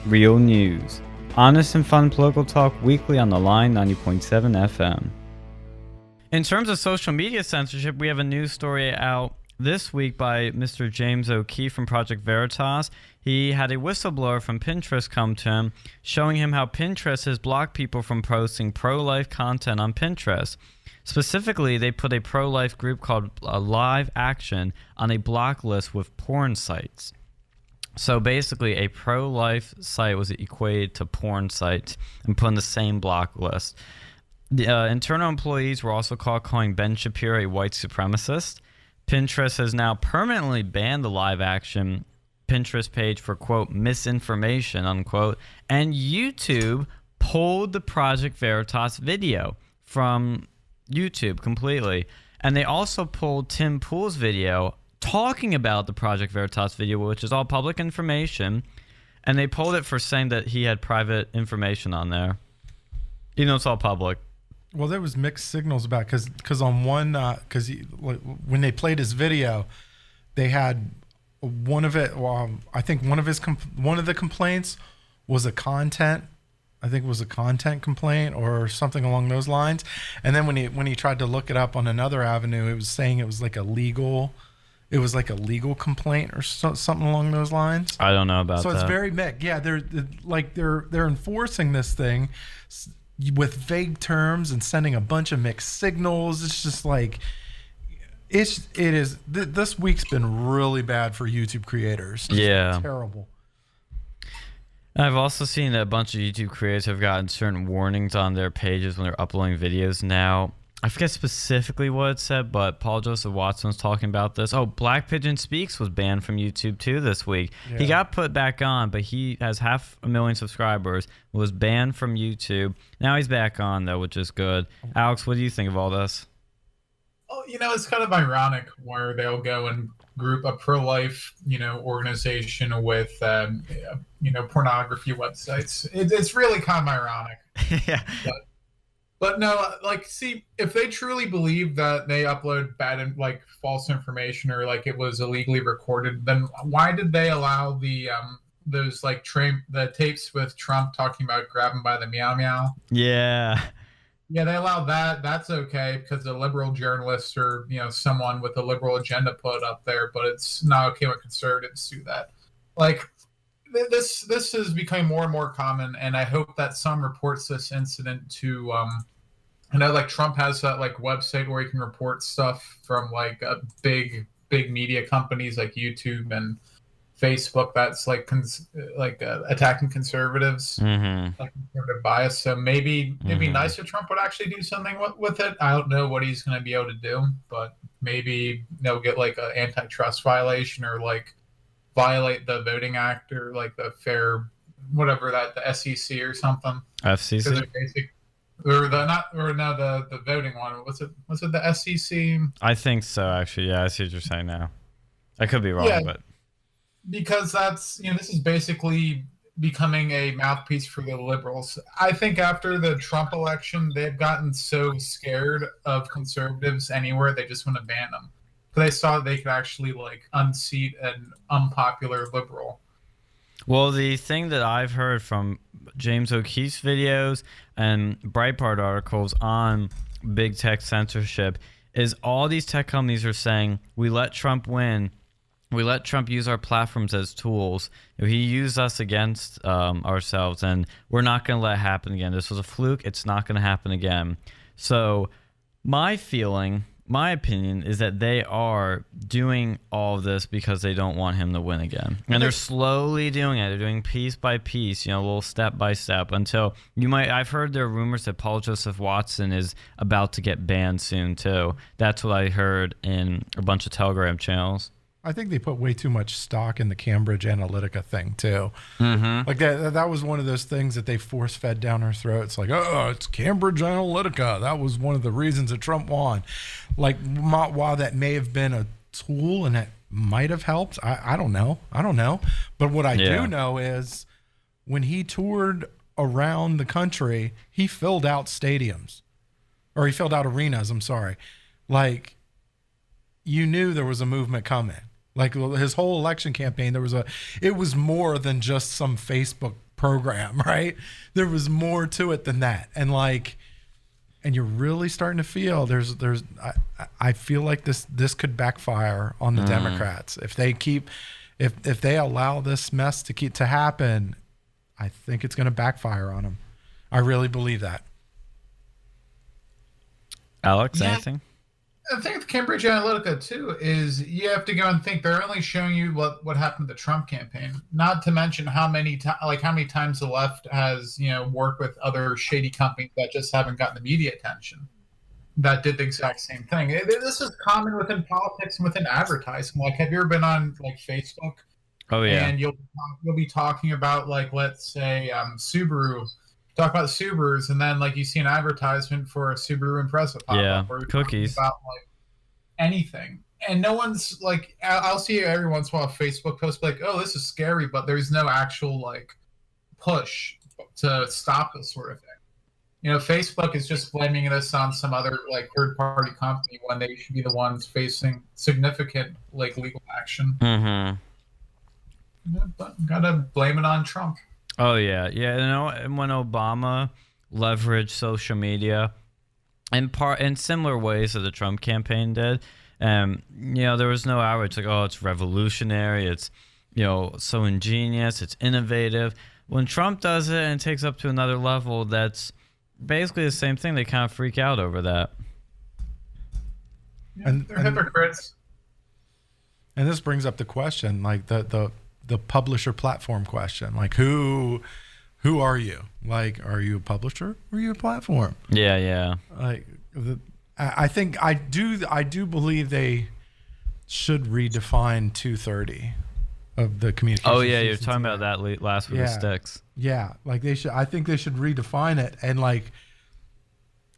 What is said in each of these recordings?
real news. Honest and fun political talk weekly on the Line 90.7 FM. In terms of social media censorship, we have a news story out this week by Mr. James O'Keefe from Project Veritas. He had a whistleblower from Pinterest come to him, showing him how Pinterest has blocked people from posting pro-life content on Pinterest. Specifically, they put a pro-life group called Live Action on a block list with porn sites. So basically, a pro-life site was equated to porn sites and put on the same block list. The internal employees were also caught calling Ben Shapiro a white supremacist. Pinterest has now permanently banned the Live Action Pinterest page for, quote, misinformation, unquote. And YouTube pulled the Project Veritas video from YouTube completely. And they also pulled Tim Pool's video talking about the Project Veritas video, which is all public information. And they pulled it for saying that he had private information on there, even though it's all public. Well, there was mixed signals about because on one when they played his video, they had one of it. Well, I think one of the complaints was a content. I think it was a content complaint or something along those lines. And then when he tried to look it up on another avenue, it was saying it was like a legal complaint or something along those lines. I don't know about that. So it's very mixed. Yeah, they're enforcing this thing with vague terms and sending a bunch of mixed signals. It's just like this week's been really bad for YouTube creators. It's terrible. I've also seen that a bunch of YouTube creators have gotten certain warnings on their pages when they're uploading videos now. I forget specifically what it said, but Paul Joseph Watson was talking about this. Oh, Black Pigeon Speaks was banned from YouTube too this week. Yeah. He got put back on, but he has 500,000 subscribers, was banned from YouTube. Now he's back on, though, which is good. Alex, what do you think of all this? Well, it's kind of ironic where they'll go and group a pro-life, organization with, pornography websites. It's really kind of ironic. Yeah. But no, see, if they truly believe that they upload bad and false information or it was illegally recorded, then why did they allow the those the tapes with Trump talking about grabbing by the meow meow? Yeah. Yeah, they allowed that. That's okay because the liberal journalists or someone with a liberal agenda put up there, but it's not okay when conservatives do that. This is becoming more and more common, and I hope that some reports this incident to I know Trump has that website where you can report stuff from big media companies like YouTube and Facebook that's attacking conservatives, conservative bias. So maybe it'd be nice if Trump would actually do something with it. I don't know what he's going to be able to do, but maybe they'll get an antitrust violation or violate the Voting Act or the fair whatever the SEC or something. FCC. The voting one. Was it the SEC? I think so, actually. Yeah, I see what you're saying now. I could be wrong, but because that's this is basically becoming a mouthpiece for the liberals. I think after the Trump election, they've gotten so scared of conservatives anywhere, they just want to ban them. But they saw they could actually unseat an unpopular liberal. Well, the thing that I've heard from James O'Keefe's videos and Breitbart articles on big tech censorship is all these tech companies are saying, we let Trump win. We let Trump use our platforms as tools. He used us against ourselves, and we're not going to let it happen again. This was a fluke. It's not going to happen again. So my opinion is that they are doing all of this because they don't want him to win again. And they're slowly doing it. They're doing piece by piece, a little step by step until I've heard there are rumors that Paul Joseph Watson is about to get banned soon too. That's what I heard in a bunch of Telegram channels. I think they put way too much stock in the Cambridge Analytica thing too. That was one of those things that they force fed down our throats. It's Cambridge Analytica. That was one of the reasons that Trump won. While that may have been a tool and that might have helped, I don't know. But what I do know is when he toured around the country, he filled out stadiums, or he filled out arenas. I'm sorry. You knew there was a movement coming. His whole election campaign, it was more than just some Facebook program, right? There was more to it than that. And like, and you're really starting to feel I feel like this could backfire on the Democrats if they allow this mess to happen. I think it's going to backfire on them. I really believe that. Alex, anything? I think with Cambridge Analytica too is you have to go and think they're only showing you what happened to the Trump campaign. Not to mention how many times the left has worked with other shady companies that just haven't gotten the media attention. That did the exact same thing. This is common within politics and within advertising. Like, have you ever been on like Facebook? Oh yeah. And you'll be talking about like, let's say Subaru. Talk about Subarus, and then like you see an advertisement for a Subaru Impreza pop up, or cookies about like anything, and no one's like, I'll see every once in a while a Facebook post like, oh, this is scary, but there's no actual like push to stop this sort of thing. Facebook is just blaming this on some other like third party company when they should be the ones facing significant like legal action. But gotta blame it on Trump. Oh yeah. And when Obama leveraged social media in similar ways that the Trump campaign did, there was no outrage like, oh, it's revolutionary, it's so ingenious, it's innovative. When Trump does it and takes up to another level, that's basically the same thing. They kind of freak out over that. And they're hypocrites. And this brings up the question, like the publisher platform question, like who are you? Like, are you a publisher or are you a platform? Yeah. Like, I think I do believe they should redefine 230 of the communication. Oh yeah, you're talking about that last week with Sticks. Yeah, like they should. I think they should redefine it and like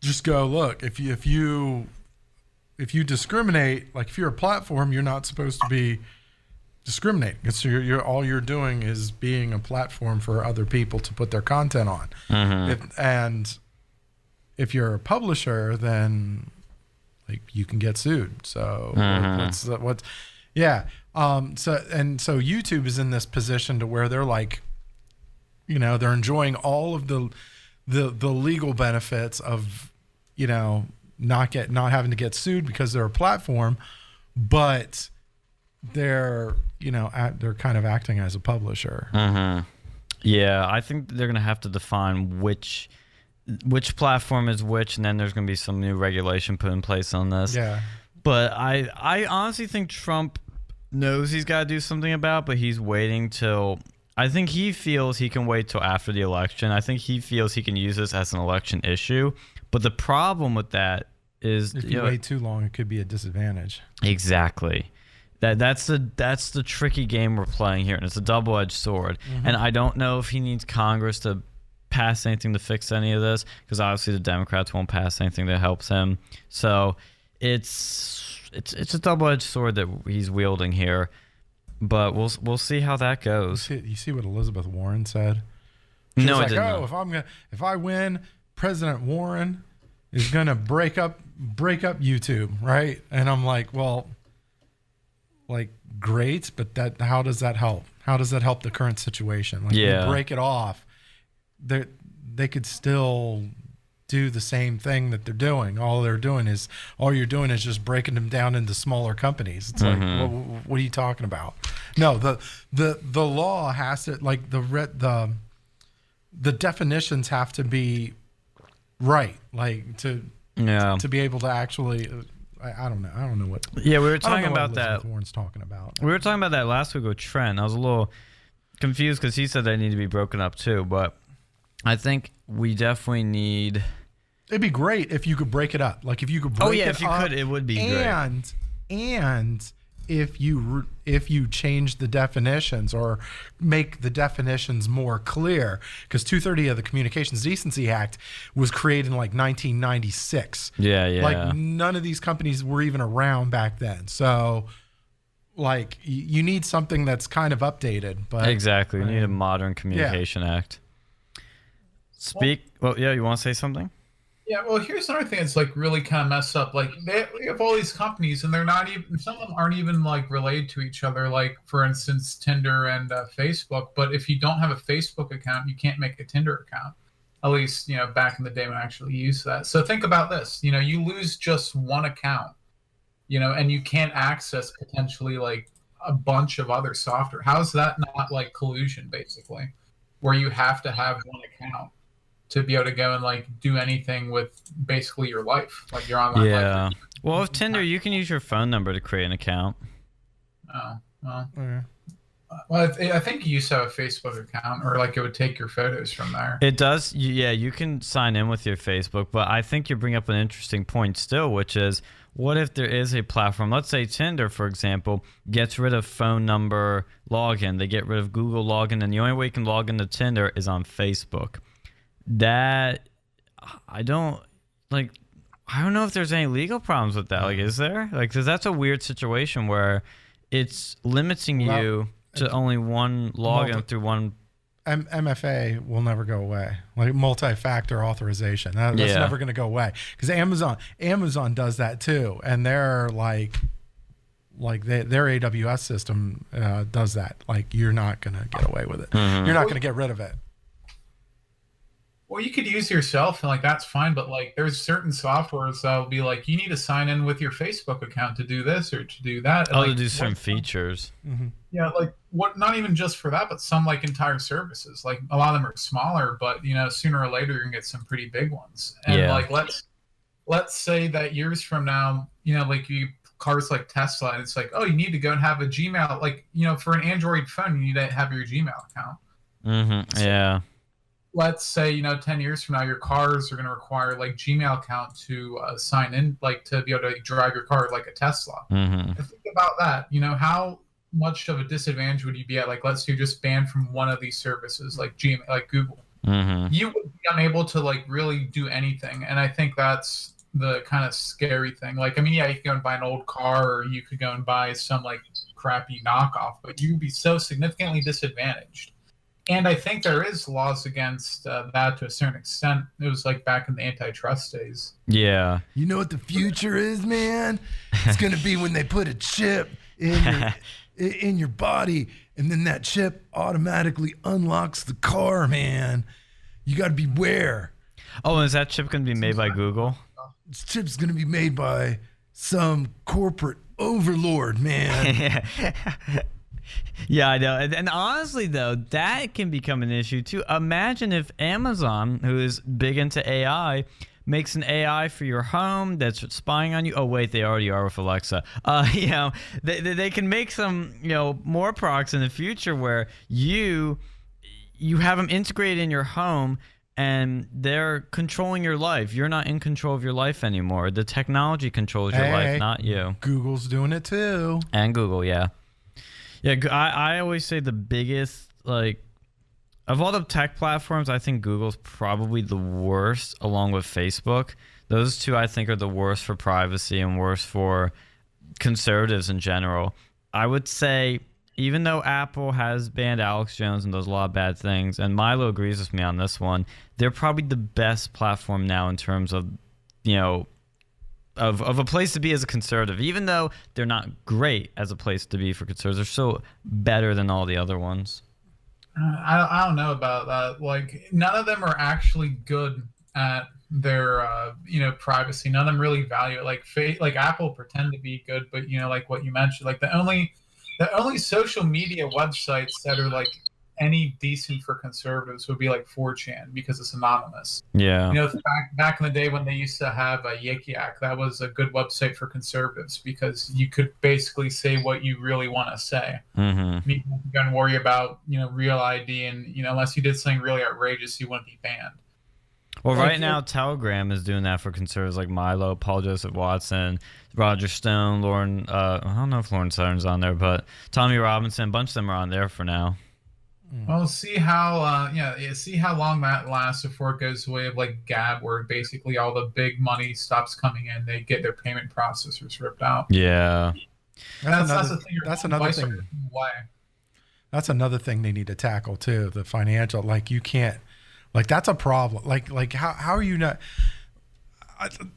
just go, look, if you discriminate, like if you're a platform, you're not supposed to be discriminate. It's all you're doing is being a platform for other people to put their content on. And if you're a publisher, then like you can get sued. So So YouTube is in this position to where they're like, they're enjoying all of the legal benefits of not having to get sued because they're a platform, but they're they're kind of acting as a publisher. Yeah, I think they're gonna have to define which platform is which, and then there's gonna be some new regulation put in place on this. Yeah, but I honestly think Trump knows he's got to do something about it, but he's waiting till, I think he feels he can wait till after the election. I think he feels he can use this as an election issue, but the problem with that is if you wait too long, it could be a disadvantage. Exactly. That's the tricky game we're playing here, and it's a double-edged sword. And I don't know if he needs Congress to pass anything to fix any of this, because obviously the Democrats won't pass anything that helps him. So it's a double-edged sword that he's wielding here, but we'll see how that goes. You see what Elizabeth Warren said? No, I didn't. Oh, if I win, President Warren is gonna break up YouTube, right? And I'm like, well, like, great, but how does that help? How does that help the current situation? Like, you break it off, they could still do the same thing that they're doing. All you're doing is just breaking them down into smaller companies. It's like, what are you talking about? No, the law has to, like, the definitions have to be right, like to be able to actually. I don't know what. Yeah, we were talking about that. Warren's talking about. We were talking about that last week with Trent. I was a little confused because he said they need to be broken up too, but I think we definitely need. It'd be great if you could break it up. Like if you could break it up. If you could, it would be great. And if you change the definitions or make the definitions more clear, because 230 of the Communications Decency Act was created in like 1996. Yeah. Like none of these companies were even around back then. So like you need something that's kind of updated. But exactly, we need a modern Communication Act. You want to say something? Yeah, well, here's another thing that's like really kind of messed up. Like they have all these companies, and they're not even some of them aren't even like related to each other. Like for instance, Tinder and Facebook. But if you don't have a Facebook account, you can't make a Tinder account. At least back in the day when I actually used that. So think about this. You lose just one account. And you can't access potentially like a bunch of other software. How's that not like collusion, basically, where you have to have one account to be able to go and like do anything with basically your life, like your online Yeah. life. Well, with Tinder, you can use your phone number to create an account. Oh, well. Yeah. Well, I think you used to have a Facebook account, or like it would take your photos from there. It does. Yeah, you can sign in with your Facebook, but I think you bring up an interesting point still, which is what if there is a platform, let's say Tinder, for example, gets rid of phone number login, they get rid of Google login, and the only way you can log into Tinder is on Facebook. That, I don't know if there's any legal problems with that. Like, is there? Like, because that's a weird situation where it's limiting you to only one login through one. MFA will never go away. Like multi-factor authorization, that's never going to go away, because Amazon does that too, and they're like their AWS system does that. Like, you're not going to get away with it. Mm-hmm. You're not going to get rid of it. Well, you could use yourself, and like that's fine, but like there's certain softwares that'll be like you need to sign in with your Facebook account to do this or to do that. And, Oh, like, to do certain features. Mm-hmm. Yeah, like what? Not even just for that, but some like entire services. Like a lot of them are smaller, but sooner or later you're gonna get some pretty big ones. And like let's say that years from now, like cars like Tesla, and it's like, oh, you need to go and have a Gmail. Like for an Android phone, you need to have your Gmail account. Mm-hmm. So, yeah. let's say 10 years from now your cars are going to require like Gmail account to sign in, like to be able to drive your car like a Tesla. Mm-hmm. Think about that. How much of a disadvantage would you be at? Like, let's say you're just banned from one of these services like Gmail, like Google. Mm-hmm. You would be unable to like really do anything, and I think that's the kind of scary thing. Like, I mean, yeah, you could go and buy an old car, or you could go and buy some like crappy knockoff, but you'd be so significantly disadvantaged. And I think there is laws against that to a certain extent. It was like back in the antitrust days. Yeah. You know what the future is, man? It's going to be when they put a chip in your body, and then that chip automatically unlocks the car, man. You got to beware. Oh, and is that chip going to be made by Google? This chip's going to be made by some corporate overlord, man. Yeah, I know. And honestly, though, that can become an issue, too. Imagine if Amazon, who is big into AI, makes an AI for your home that's spying on you. Oh, wait, they already are with Alexa. They can make some, more products in the future where you have them integrated in your home, and they're controlling your life. You're not in control of your life anymore. The technology controls your life, not you. Google's doing it, too. And Google, yeah. Yeah, I always say the biggest, like, of all the tech platforms, I think Google's probably the worst, along with Facebook. Those two, I think, are the worst for privacy and worst for conservatives in general. I would say, even though Apple has banned Alex Jones and does a lot of bad things, and Milo agrees with me on this one, they're probably the best platform now in terms of, of a place to be as a conservative. Even though they're not great as a place to be for conservatives, they're still better than all the other ones. I don't know about that. Like, none of them are actually good at their privacy. None of them really value it. Like Apple pretend to be good, but like what you mentioned, like the only social media websites that are like any decent for conservatives would be like 4chan, because it's anonymous. Yeah. Back in the day when they used to have a Yik Yak, that was a good website for conservatives because you could basically say what you really want to say. Mm-hmm. You don't worry about real ID, and unless you did something really outrageous, you wouldn't be banned. Well, right now, Telegram is doing that for conservatives like Milo, Paul Joseph Watson, Roger Stone, Lauren. I don't know if Lauren Southern's on there, but Tommy Robinson, a bunch of them are on there for now. Well, see how long that lasts before it goes away of like Gab, where basically all the big money stops coming in. They get their payment processors ripped out. Yeah. That's the thing. That's another thing. That's another thing they need to tackle too. The financial, like, you can't, like, that's a problem. Like how are you not?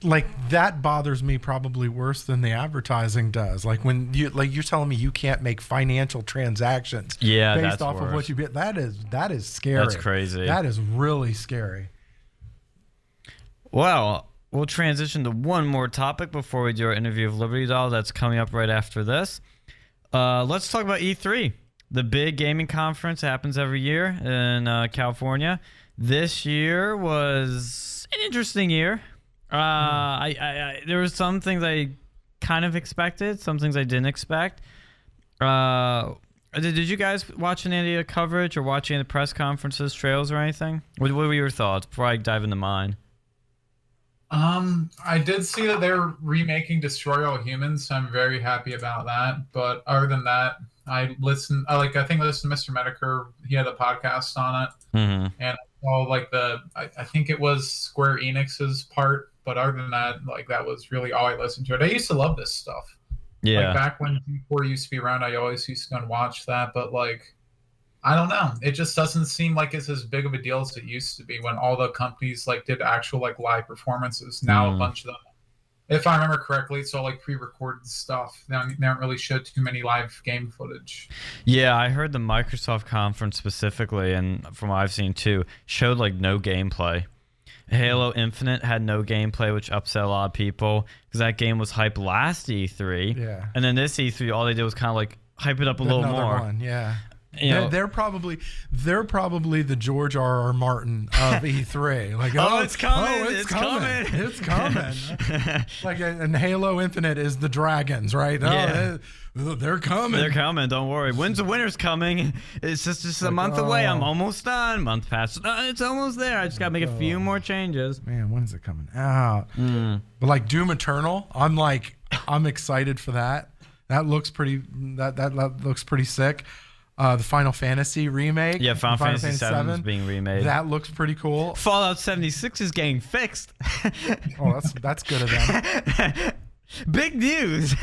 like that bothers me probably worse than the advertising does. Like when you're telling me you can't make financial transactions based off of what you get. That is scary. That's crazy. That is really scary. Well, we'll transition to one more topic before we do our interview of Liberty Doll. That's coming up right after this. Let's talk about E3, the big gaming conference that happens every year in California. This year was an interesting year. There were some things I kind of expected, some things I didn't expect. Did you guys watch any of the coverage or watch any of the press conferences, trails, or anything? What were your thoughts before I dive into mine? I did see that they're remaking Destroy All Humans, so I'm very happy about that. But other than that, I think listened to Mr. Medicare. He had a podcast on it, and I saw I think it was Square Enix's part. But other than that, like that was really all I listened to. I used to love this stuff. Yeah. Like back when G4 used to be around, I always used to go and watch that. But like, I don't know. It just doesn't seem like it's as big of a deal as it used to be when all the companies like did actual like live performances. Now a bunch of them, if I remember correctly, it's all like pre-recorded stuff. They don't really show too many live game footage. Yeah, I heard the Microsoft conference specifically, and from what I've seen too, showed like no gameplay. Halo Infinite had no gameplay, which upset a lot of people because that game was hyped last E3. Yeah. And then this E3, all they did was kind of like hype it up a little more. One, yeah. They're probably the George R.R. Martin of E3. Like, it's coming! It's coming! It's coming! Like, and Halo Infinite is the dragons, right? Yeah. They're coming. They're coming. Don't worry. When's the winter's coming? It's just a month away. I'm almost done. Month past. It's almost there. I just gotta make a few more changes. Man, when's it coming out? But like Doom Eternal, I'm excited for that. That looks pretty. That looks pretty sick. The Final Fantasy remake. Yeah, Final Fantasy 7 is being remade. That looks pretty cool. Fallout 76 is getting fixed. Oh, that's good of them. Big news.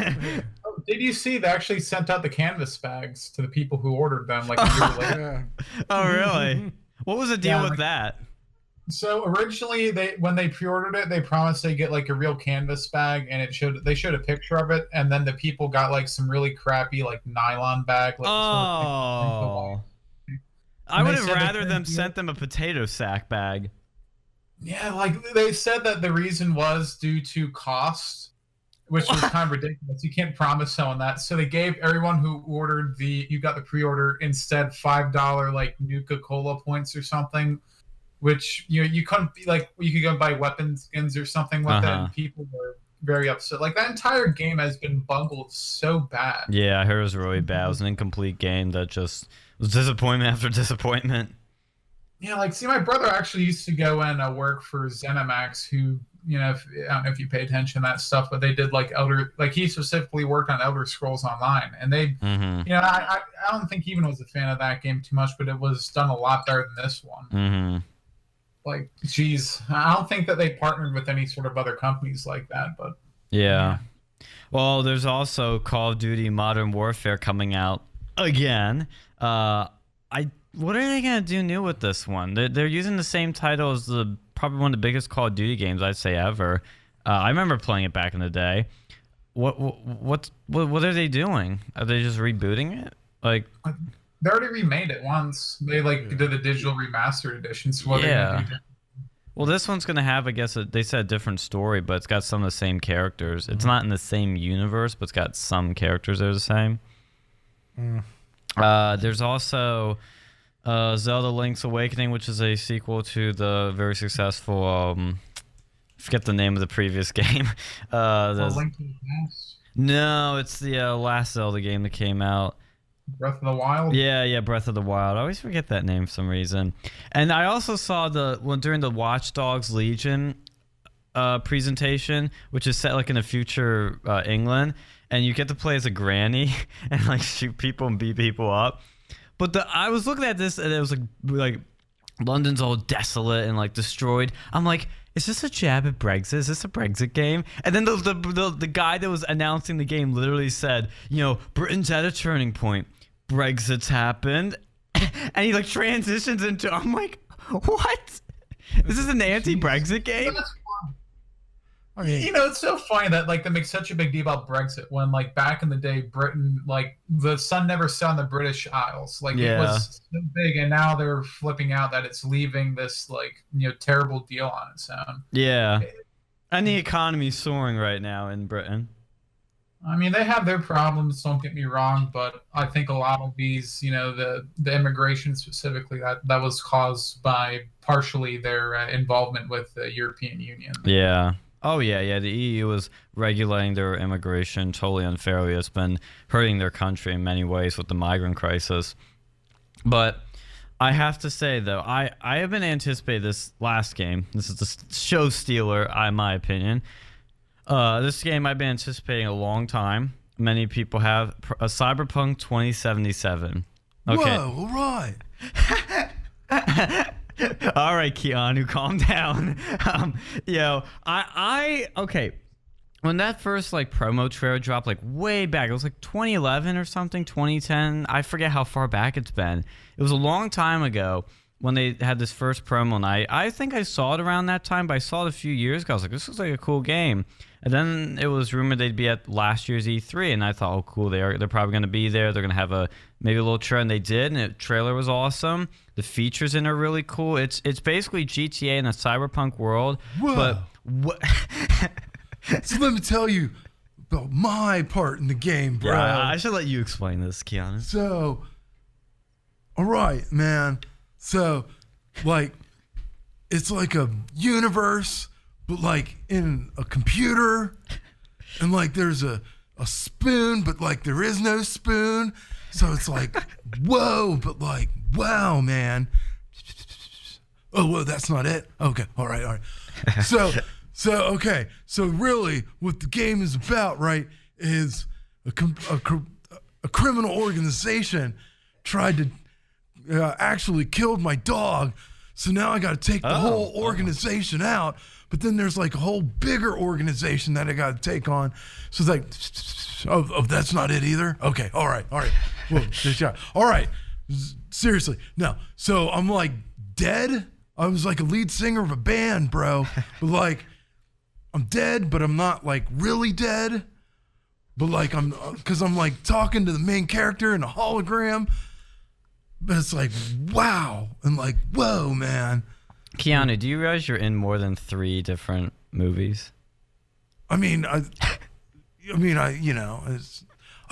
Did you see they actually sent out the canvas bags to the people who ordered them like a year later? Oh, really? What was the deal with that? So originally, when they pre-ordered it, they promised they get like a real canvas bag, and they showed a picture of it, and then the people got like some really crappy like nylon bag. Like, I would have rather them sent them a potato sack bag. Yeah, like they said that the reason was due to cost, which was kind of ridiculous. You can't promise someone that. So they gave everyone who ordered you got the pre-order instead $5 like Nuka-Cola points or something. Which you couldn't be like you could go buy weapon skins or something with that. And people were very upset. Like that entire game has been bungled so bad. Yeah, I heard it was really bad. It was an incomplete game that just was disappointment after disappointment. Yeah, like see, my brother actually used to go and work for ZeniMax, who I don't know if you pay attention to that stuff, but they did he specifically worked on Elder Scrolls Online, and they, I don't think he even was a fan of that game too much, but it was done a lot better than this one. Like, geez, I don't think that they partnered with any sort of other companies like that, but yeah. Well, there's also Call of Duty Modern Warfare coming out again. What are they gonna do new with this one? They're using the same title as probably one of the biggest Call of Duty games I'd say ever. I remember playing it back in the day. What are they doing? Are they just rebooting it? Like, they already remade it once. They did a digital remastered edition. So what are they gonna do? Well, this one's gonna have, I guess, they said a different story, but it's got some of the same characters. It's not in the same universe, but it's got some characters that are the same. There's also Zelda Link's Awakening, which is a sequel to the very successful forget the name of the previous game. Link to the Past? No, it's the last Zelda game that came out. Breath of the Wild? Yeah, Breath of the Wild. I always forget that name for some reason. And I also saw during the Watch Dogs Legion presentation, which is set like in a future England, and you get to play as a granny and like shoot people and beat people up. But I was looking at this, and it was like London's all desolate and like destroyed. I'm like, is this a jab at Brexit? Is this a Brexit game? And then the guy that was announcing the game literally said, Britain's at a turning point. Brexit's happened. And he like transitions into, I'm like, what? Is this an anti-Brexit game? I mean, you know, it's so funny that like they make such a big deal about Brexit when like back in the day, Britain, like the sun never set on the British Isles. Like it was so big, and now they're flipping out that it's leaving this like, you know, terrible deal on its own. Yeah. And the economy's soaring right now in Britain. I mean, they have their problems, don't get me wrong, but I think a lot of these, you know, the immigration specifically, that was caused by partially their involvement with the European Union. Yeah. Oh, yeah. The EU was regulating their immigration totally unfairly. It's been hurting their country in many ways with the migrant crisis. But I have to say, though, I have been anticipating this last game. This is the show stealer, in my opinion. This game I've been anticipating a long time. Many people have. Cyberpunk 2077. Okay. Whoa, all right. All right, Keanu, calm down. Okay. When that first like promo trailer dropped, like way back, it was like 2011 or something, 2010. I forget how far back it's been. It was a long time ago when they had this first promo, and I think I saw it around that time, but I saw it a few years ago. I was like, this looks like a cool game. And then it was rumored they'd be at last year's E3, and I thought, oh, cool, they're probably going to be there. They're going to have maybe a little trailer, and they did, and the trailer was awesome. The features in it are really cool. It's basically GTA in a cyberpunk world. Whoa. But what? So let me tell you about my part in the game, bro. Yeah, I should let you explain this, Keanu. So, all right, man. So, like, it's like a universe, but like in a computer, and like there's a spoon, but like there is no spoon. So it's like, whoa, but like, wow, man. Oh, well, that's not it. Okay, all right. Okay. So really, what the game is about, right, is a criminal organization tried to actually killed my dog. So now I got to take the whole organization out. But then there's like a whole bigger organization that I got to take on. So it's like, oh, that's not it either. Okay, all right. Well, all right. Seriously, no. So I'm like dead. I was like a lead singer of a band, bro. But like, I'm dead, but I'm not like really dead. But like because I'm like talking to the main character in a hologram. But it's like, wow, and like, whoa, man. Keanu, do you realize you're in more than 3 different movies? I mean, I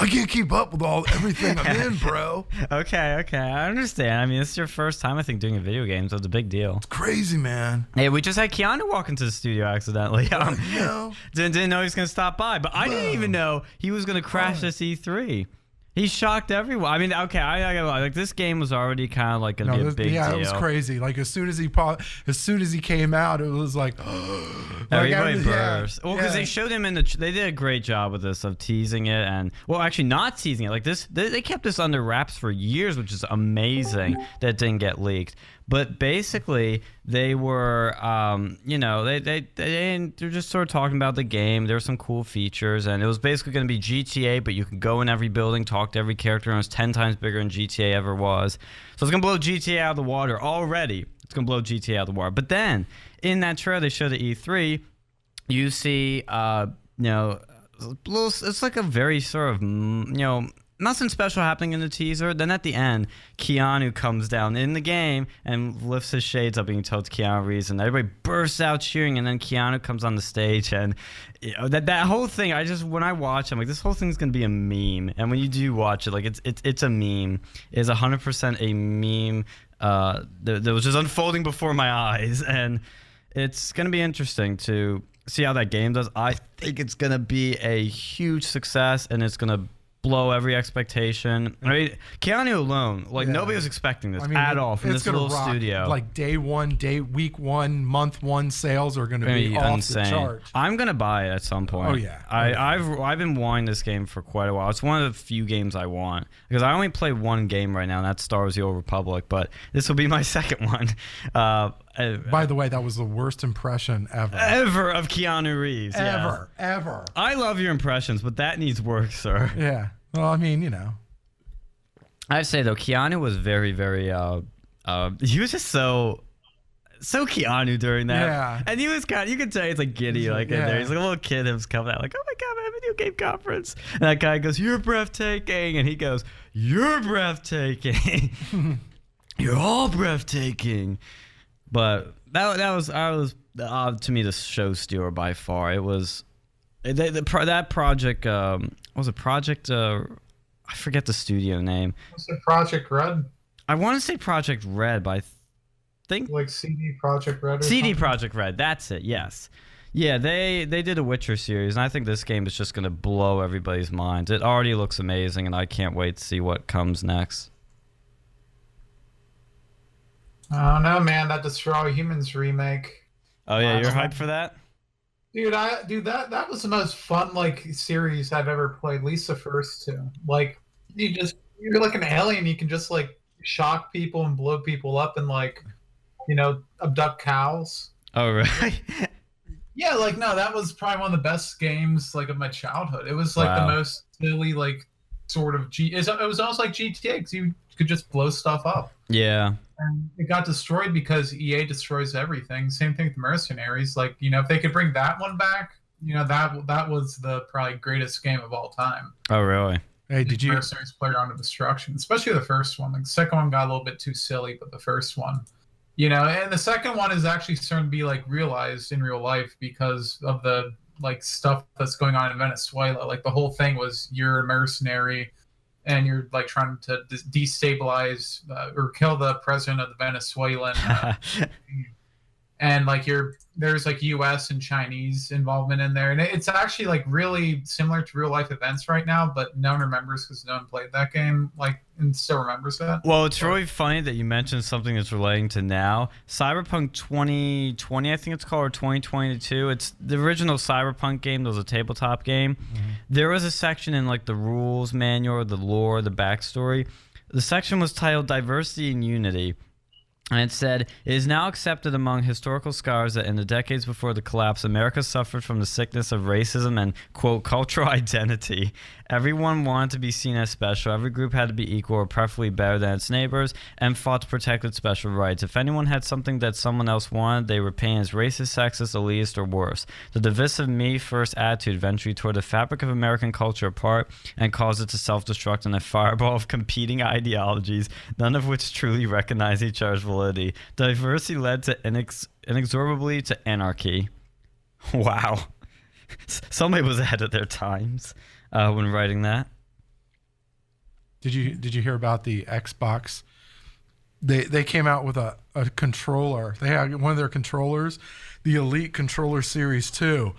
can't keep up with everything I'm in, bro. Okay, I understand. I mean, this is your first time, I think, doing a video game, so it's a big deal. It's crazy, man. Hey, we just had Keanu walk into the studio accidentally. Didn't know he was going to stop by, but I didn't even know he was going to crash this E3. He shocked everyone. I mean, okay, I like this game was already kind of like gonna be a big deal. Yeah, it was crazy. Like as soon as he came out, it was like everybody burst. Well, because they showed him they did a great job with this of teasing it, and well, actually not teasing it. Like this, they kept this under wraps for years, which is amazing that it didn't get leaked. But basically, they were, they're just sort of talking about the game. There were some cool features, and it was basically going to be GTA, but you could go in every building, talk to every character, and it was 10 times bigger than GTA ever was. So it's going to blow GTA out of the water already. It's going to blow GTA out of the water. But then, in that trailer they showed at E3, you see, it's like a very sort of, nothing special happening in the teaser. Then at the end, Keanu comes down in the game and lifts his shades up and you tell it's Keanu Reeves, and everybody bursts out cheering, and then Keanu comes on the stage, and that whole thing, when I watch, I'm like, this whole thing's gonna be a meme. And when you do watch it, like it's a meme. It's 100% a meme that was just unfolding before my eyes, and it's gonna be interesting to see how that game does. I think it's gonna be a huge success, and it's gonna blow every expectation. I mean, Keanu alone, nobody was expecting this at all from this little studio. Like week one, month one sales are going to be off insane. The charts. I'm going to buy it at some point. Oh yeah. I've been wanting this game for quite a while. It's one of the few games I want, because I only play one game right now, and that's Star Wars: The Old Republic. But this will be my second one. By the way, that was the worst impression ever of Keanu Reeves. Ever. I love your impressions, but that needs work, sir. Yeah. Well, I mean, I'd say though, Keanu was very, very. He was just so so Keanu during that. Yeah. And he was kind of, you could tell he's like giddy, like in there. He's like a little kid who's coming out like, oh my God, I have a video game conference. And that guy goes, you're breathtaking. And he goes, you're breathtaking. You're all breathtaking. But that was to me the show stealer by far. It was that project. Was it Project? I forget the studio name. Was it Project Red? I want to say Project Red, but I think like CD Project Red. CD Project Red. That's it. Yes. Yeah, they did a Witcher series, and I think this game is just going to blow everybody's minds. It already looks amazing, and I can't wait to see what comes next. I don't know, man. That Destroy All Humans remake. Oh yeah, you're hyped for that? Dude, that was the most fun series I've ever played. At least the first two. Like you're like an alien. You can just like shock people and blow people up and abduct cows. Oh right. Yeah, no, that was probably one of the best games of my childhood. It was the most silly sort of it was almost like GTA because you could just blow stuff up. Yeah. And it got destroyed because EA destroys everything. Same thing with Mercenaries. If they could bring that one back, that was the probably greatest game of all time. Oh, really? Hey, did you? Mercenaries Playground of Destruction, especially the first one. The second one got a little bit too silly, but the first one, and the second one is actually starting to be realized in real life because of the stuff that's going on in Venezuela. The whole thing was you're a mercenary and you're trying to destabilize or kill the president of the Venezuelan and there's U.S. and Chinese involvement in there, and it's actually really similar to real life events right now, but no one remembers because no one played that game and still remembers that. Well, it's really funny that you mentioned something that's relating to now. Cyberpunk 2020, I think it's called, or 2022. It's the original Cyberpunk game. That was a tabletop game. Mm-hmm. There was a section in the rules manual, the lore, the backstory. The section was titled Diversity and Unity. And it said, it is now accepted among historical scholars that in the decades before the collapse, America suffered from the sickness of racism and, quote, cultural identity. Everyone wanted to be seen as special. Every group had to be equal or preferably better than its neighbors and fought to protect its special rights. If anyone had something that someone else wanted, they were painted as racist, sexist, elitist, or worse. The divisive me-first attitude eventually tore the fabric of American culture apart and caused it to self-destruct in a fireball of competing ideologies, none of which truly recognize each other's validity. Diversity led to inexorably to anarchy. Wow. Somebody was ahead of their times when writing that. Did you hear about the Xbox? They came out with a controller. They had one of their controllers, the Elite Controller Series 2.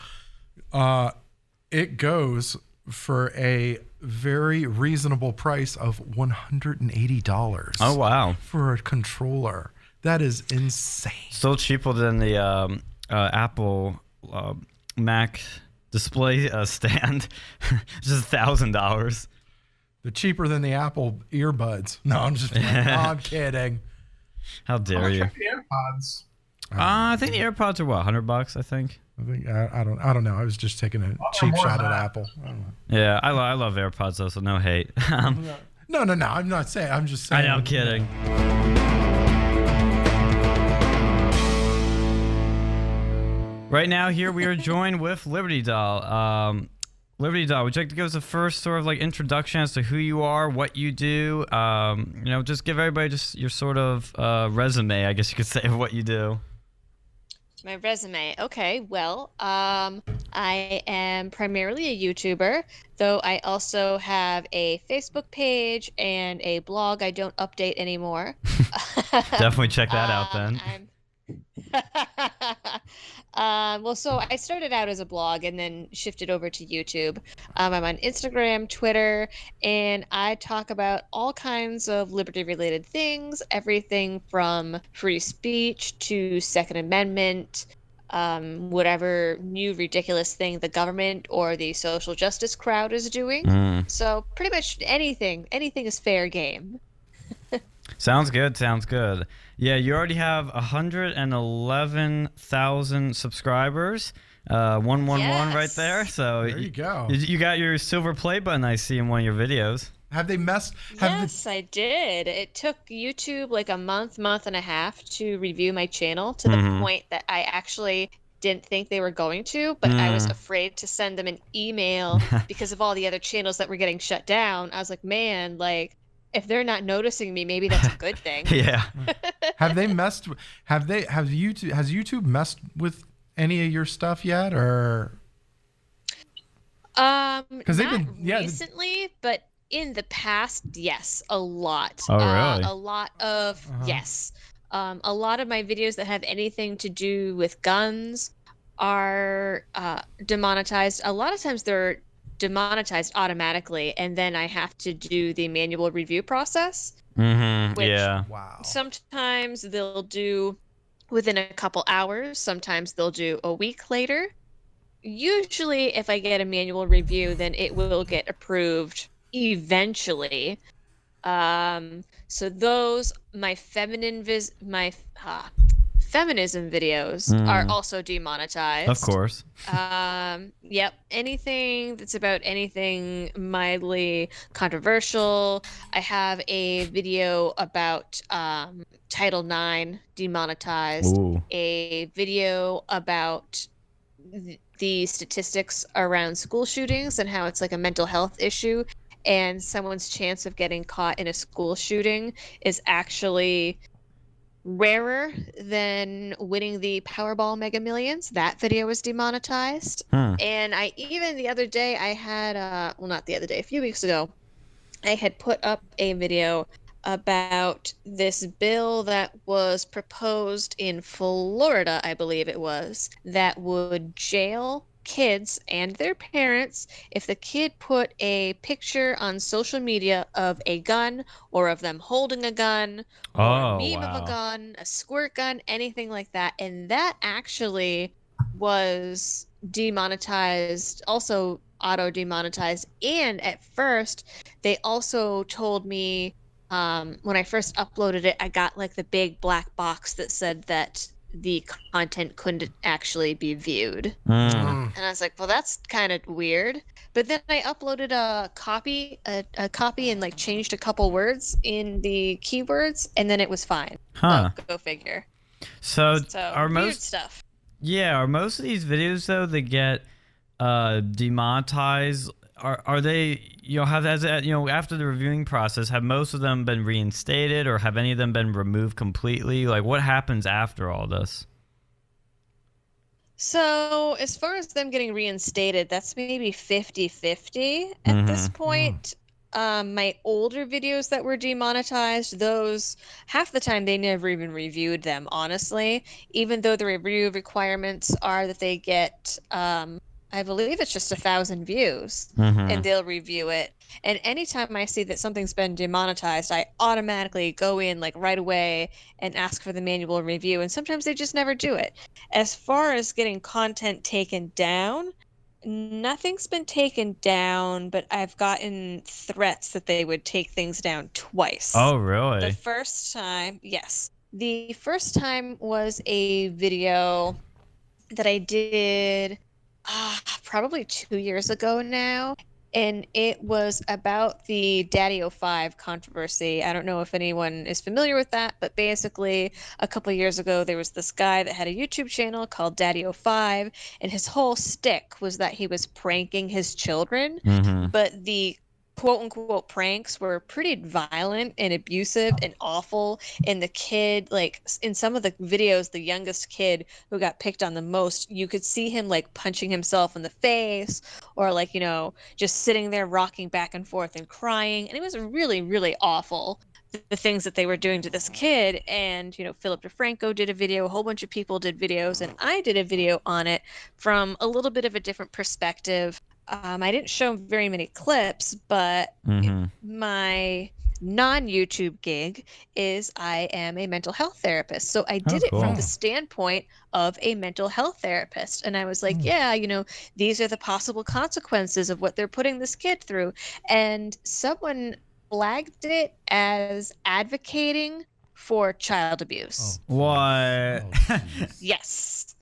It goes for a very reasonable price of $180. Oh wow! For a controller. That is insane. Still cheaper than the Apple Mac display stand. Just $1,000. They're cheaper than the Apple earbuds. No, I'm just I'm kidding. How dare you? The AirPods. I think the AirPods are what, $100? I think. I don't know. I was just taking a cheap shot at Apple. I don't know. Yeah, I love AirPods though, so no hate. No. I'm not saying. I'm just saying. I know, I'm kidding. Right now, here we are joined with LibertyDoll. LibertyDoll, would you like to give us a first sort of introduction as to who you are, what you do? Just give everybody just your sort of resume, I guess you could say, of what you do. My resume. Okay, well, I am primarily a YouTuber, though I also have a Facebook page and a blog I don't update anymore. Definitely check that out then. So I started out as a blog and then shifted over to YouTube. I'm on Instagram, Twitter, and I talk about all kinds of liberty-related things, everything from free speech to Second Amendment, whatever new ridiculous thing the government or the social justice crowd is doing. So pretty much anything is fair game. Sounds good. Yeah, you already have 111,000 subscribers. 111 right there. So there you go. You got your silver play button, I see, in one of your videos. Have they messed? Yes, I did. It took YouTube like a month and a half to review my channel, to the point that I actually didn't think they were going to, but I was afraid to send them an email because of all the other channels that were getting shut down. I was like, man, like if they're not noticing me, maybe that's a good thing. Yeah. Have they messed? Has YouTube messed with any of your stuff yet, or? Because they've been recently, but in the past, yes, a lot. Oh, really? A lot of yes. A lot of my videos that have anything to do with guns are demonetized. A lot of times they're demonetized automatically, and then I have to do the manual review process. Which Yeah. Wow. sometimes they'll do within a couple hours. Sometimes they'll do a week later. Usually, if I get a manual review, then it will get approved eventually. So those my feminism videos are also demonetized. Of course. Yep. Anything that's about anything mildly controversial. I have a video about Title IX demonetized. Ooh. A video about the statistics around school shootings and how it's like a mental health issue, and someone's chance of getting caught in a school shooting is actually rarer than winning the Powerball Mega Millions. That video was demonetized. And I even the other day I had well, not the other day, a few weeks ago, I had put up a video about this bill that was proposed in Florida, I believe it was, that would jail kids and their parents if the kid put a picture on social media of a gun, or of them holding a gun, or a meme of a gun, a squirt gun, anything like that. And that actually was demonetized, also auto demonetized. And at first they also told me, when I first uploaded it, I got like the big black box that said that the content couldn't actually be viewed. And I was like, well, that's kind of weird. But then I uploaded a copy and like changed a couple words in the keywords, and then it was fine. So, go figure. So are weird most stuff. Yeah, are most of these videos though that get demonetized, are they, after the reviewing process, have most of them been reinstated, or have any of them been removed completely? Like, what happens after all this? So as far as them getting reinstated, that's maybe 50-50 at this point. My older videos that were demonetized, those, half the time they never even reviewed them, honestly, even though the review requirements are that they get, I believe it's just 1,000 views, and they'll review it. And anytime I see that something's been demonetized, I automatically go in like right away and ask for the manual review. And sometimes they just never do it. As far as getting content taken down, nothing's been taken down, but I've gotten threats that they would take things down twice. Oh, really? The first time, yes. The first time was a video that I did probably 2 years ago now, and it was about the Daddy-O5 controversy. I don't know if anyone is familiar with that, but basically a couple years ago there was this guy that had a YouTube channel called Daddy-O5, and his whole stick was that he was pranking his children, but the quote-unquote pranks were pretty violent and abusive and awful, and the kid, like in some of the videos, the youngest kid who got picked on the most, you could see him like punching himself in the face, or like, just sitting there rocking back and forth and crying, and it was really, really awful, the things that they were doing to this kid. And Philip DeFranco did a video, a whole bunch of people did videos, and I did a video on it from a little bit of a different perspective. I didn't show very many clips, but my non-YouTube gig is I am a mental health therapist. So I did it from the standpoint of a mental health therapist. And I was like, yeah, these are the possible consequences of what they're putting this kid through. And someone flagged it as advocating for child abuse. What? Yes.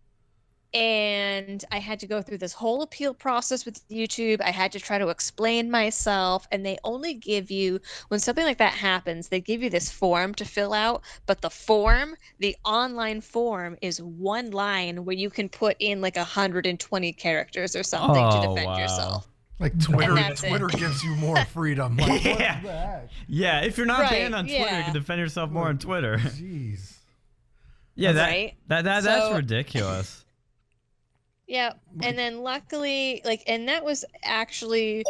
And I had to go through this whole appeal process with YouTube. I had to try to explain myself, and they only give you, when something like that happens, they give you this form to fill out, but the online form is one line where you can put in like 120 characters or something to defend yourself. Like Twitter it. gives you more freedom. Like, Yeah. what the heck? Yeah, if you're not Right, banned on Twitter, you yeah. can defend yourself more on Twitter. Jeez. Yeah, Right. that's So- ridiculous. Yeah, and then luckily, and that was actually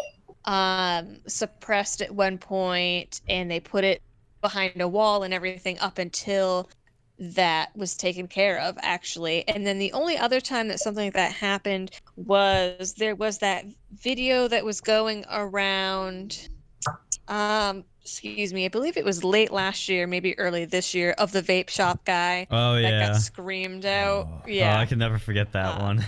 suppressed at one point, and they put it behind a wall and everything up until that was taken care of, actually. And then the only other time that something like that happened was there was that video that was going around, excuse me, I believe it was late last year, maybe early this year, of the vape shop guy Oh that yeah. got screamed out. Oh, Yeah. I can never forget that one.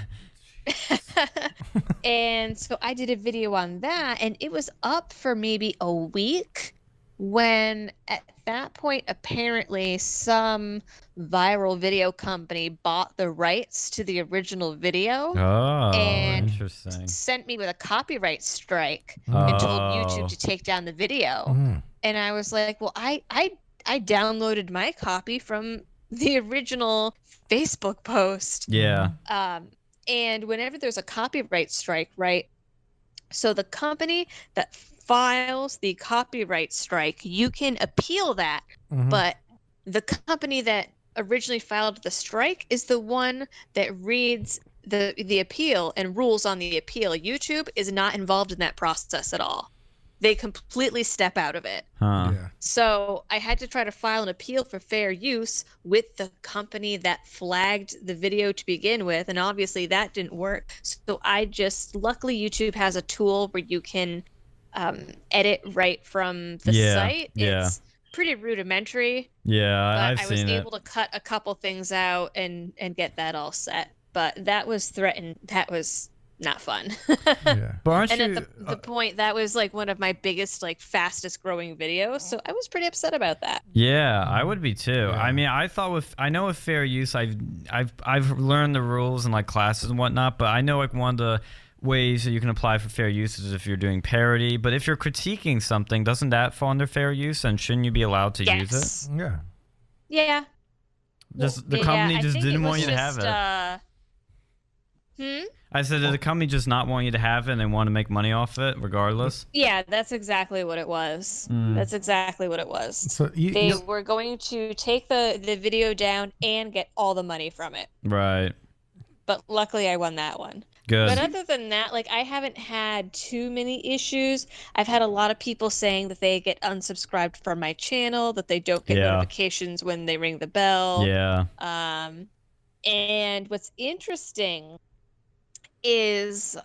And so I did a video on that, and it was up for maybe a week when at that point apparently some viral video company bought the rights to the original video Oh, and interesting. sent me with a copyright strike and told YouTube to take down the video. Mm. And I was like, well, I downloaded my copy from the original Facebook post. Yeah. And whenever there's a copyright strike, right? So the company that files the copyright strike, you can appeal that, Mhm. but the company that originally filed the strike is the one that reads the appeal and rules on the appeal. YouTube is not involved in that process at all. They completely step out of it. Huh. Yeah. So I had to try to file an appeal for fair use with the company that flagged the video to begin with, and obviously that didn't work. So luckily YouTube has a tool where you can edit right from the site. Yeah. It's pretty rudimentary, Yeah, but I've I was seen it. able to cut a couple things out and get that all set. But that was threatened. That was not fun. Yeah. But aren't And you? at the point, that was like one of my biggest, fastest growing videos. So I was pretty upset about that. Yeah, I would be too. Yeah. I mean, I know with fair use, I've learned the rules and classes and whatnot. But I know one of the ways that you can apply for fair use is if you're doing parody. But if you're critiquing something, doesn't that fall under fair use? And shouldn't you be allowed to use it? Yeah. Yeah. Just the Yeah, company I just think it didn't was want you to have just, it. I said, did the company just not want you to have it and they want to make money off it regardless? Yeah, that's exactly what it was. Mm. That's exactly what it was. So They were going to take the video down and get all the money from it. Right. But luckily I won that one. Good. But other than that, I haven't had too many issues. I've had a lot of people saying that they get unsubscribed from my channel, that they don't get Yeah. notifications when they ring the bell. Yeah. And what's interesting is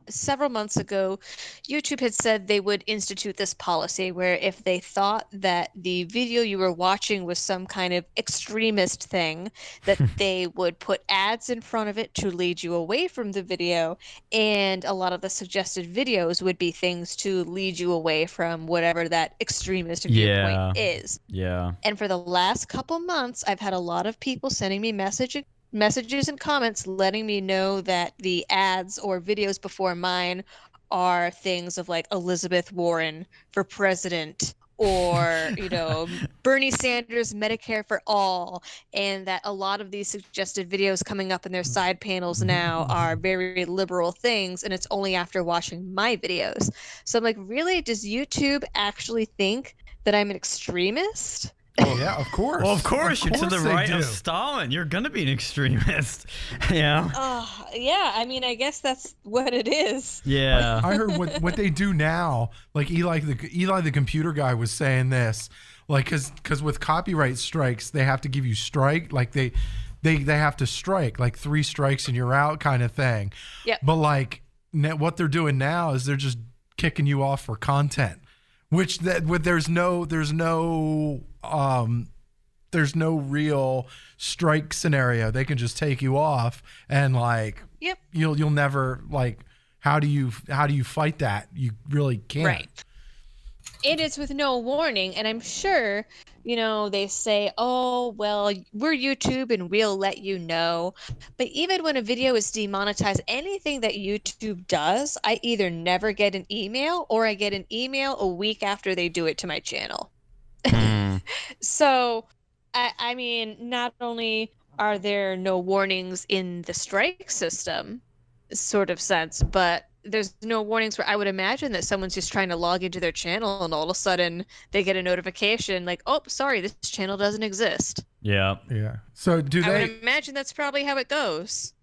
several months ago, YouTube had said they would institute this policy where if they thought that the video you were watching was some kind of extremist thing, that they would put ads in front of it to lead you away from the video, and a lot of the suggested videos would be things to lead you away from whatever that extremist viewpoint is. Yeah. And for the last couple months, I've had a lot of people sending me messages and comments letting me know that the ads or videos before mine are things of Elizabeth Warren for president, or Bernie Sanders Medicare for all, and that a lot of these suggested videos coming up in their side panels now are very liberal things, and it's only after watching my videos. So I'm really, does YouTube actually think that I'm an extremist? Oh, yeah, of course. Well, of course, you're to the they right of do. Stalin. You're gonna be an extremist. Yeah. Yeah, I mean, I guess that's what it is. Yeah. I heard what they do now. Eli the computer guy was saying this, because with copyright strikes, they have to give you strike, they have to strike 3 strikes and you're out kind of thing. Yep. But what they're doing now is they're just kicking you off for content, which there's no real strike scenario. They can just take you off and Yep. you'll never how do you fight that? You really can't. Right. It is with no warning, and I'm sure, they say, oh, well, we're YouTube and we'll let you know. But even when a video is demonetized, anything that YouTube does, I either never get an email or I get an email a week after they do it to my channel. So, I mean, not only are there no warnings in the strike system, sort of sense, but there's no warnings where I would imagine that someone's just trying to log into their channel and all of a sudden they get a notification like, oh, sorry, this channel doesn't exist. Yeah. Yeah. So I would imagine that's probably how it goes.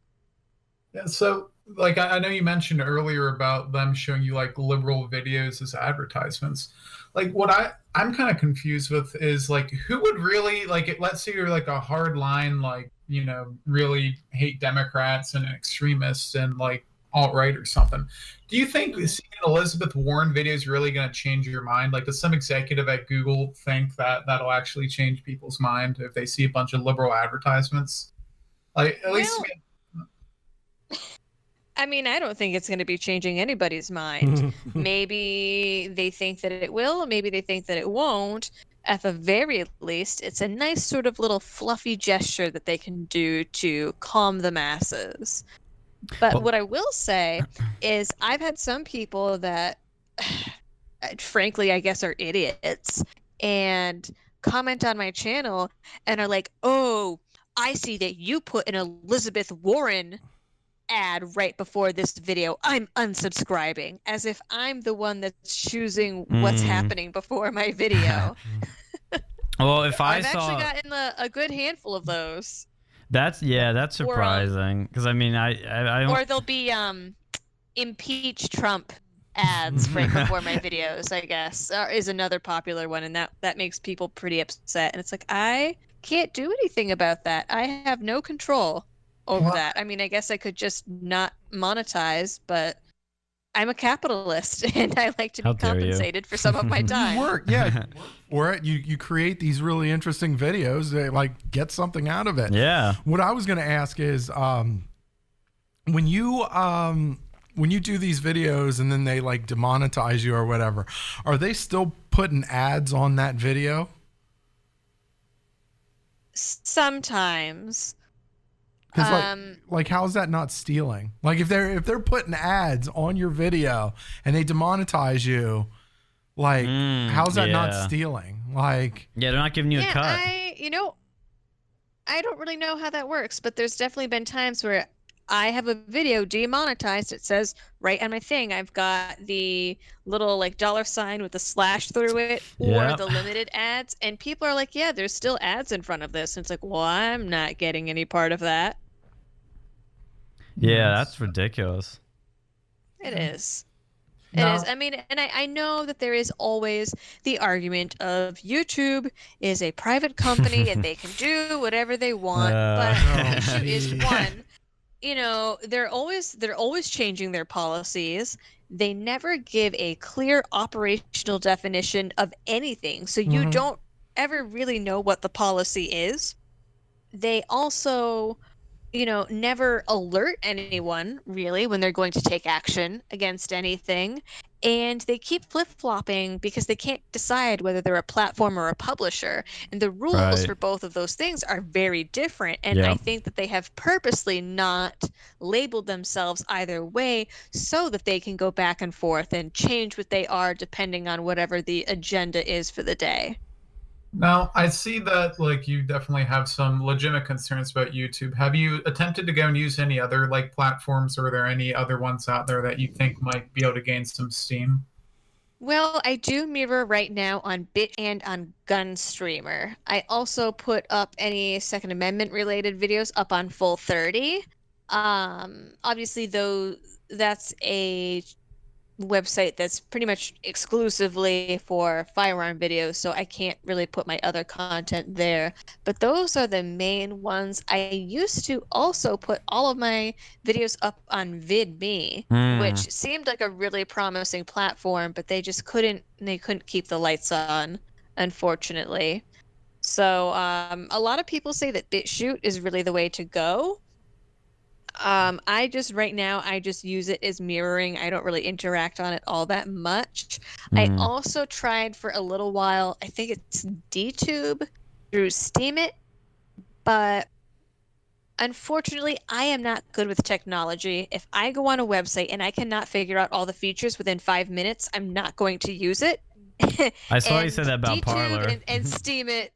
Yeah, so like I know you mentioned earlier about them showing you like liberal videos as advertisements. Like what I'm kind of confused with is like who would really like it, let's say you're like a hard line like, really hate Democrats and extremists and like alt-right or something. Do you think seeing an Elizabeth Warren video is really going to change your mind? Like does some executive at Google think that that'll actually change people's mind if they see a bunch of liberal advertisements? Like at least I mean, I don't think it's going to be changing anybody's mind. Maybe they think that it will, maybe they think that it won't. At the very least, it's a nice sort of little fluffy gesture that they can do to calm the masses. But what I will say is I've had some people that, frankly, I guess are idiots and comment on my channel and are like, oh, I see that you put an Elizabeth Warren ad right before this video. I'm unsubscribing, as if I'm the one that's choosing what's happening before my video. Well, if I've actually gotten a good handful of those. That's surprising because I mean I or there'll be impeach Trump ads right before my videos, I guess, is another popular one, and that makes people pretty upset. And it's like, I can't do anything about that. I have no control over that. I mean, I guess I could just not monetize, but I'm a capitalist and I like to be compensated for some of my time. You work, yeah. Or you create these really interesting videos that like get something out of it. Yeah. What I was going to ask is when you do these videos and then they like demonetize you or whatever, are they still putting ads on that video? Sometimes. Because like how's that not stealing? Like if they're putting ads on your video and they demonetize you, like how's that not stealing? Like they're not giving you a cut. I don't really know how that works, but there's definitely been times where I have a video demonetized. It says right on my thing, I've got the little like $sign with a slash through it, or the limited ads, and people are like, yeah, there's still ads in front of this. And it's like, well, I'm not getting any part of that. Yeah, that's ridiculous. It is. It is. I mean, and I know that there is always the argument of YouTube is a private company and they can do whatever they want. But the issue is one, they're always changing their policies. They never give a clear operational definition of anything. So you don't ever really know what the policy is. They also never alert anyone really when they're going to take action against anything. And they keep flip-flopping because they can't decide whether they're a platform or a publisher. And the rules for both of those things are very different. And I think that they have purposely not labeled themselves either way so that they can go back and forth and change what they are depending on whatever the agenda is for the day. Now, I see that like you definitely have some legitimate concerns about YouTube. Have you attempted to go and use any other like platforms, or are there any other ones out there that you think might be able to gain some steam? Well, I do mirror right now on Bit and on Gunstreamer. I also put up any Second Amendment related videos up on Full 30. Obviously, though, that's a website that's pretty much exclusively for firearm videos, so I can't really put my other content there. But those are the main ones. I used to also put all of my videos up on VidMe, which seemed like a really promising platform, but they couldn't keep the lights on, unfortunately. So a lot of people say that BitChute is really the way to go. I just right now I just use it as mirroring. I don't really interact on it all that much. I also tried for a little while. I think it's DTube through Steemit, but unfortunately, I am not good with technology. If I go on a website and I cannot figure out all the features within 5 minutes, I'm not going to use it. I saw you said that about DTube Parler. and Steemit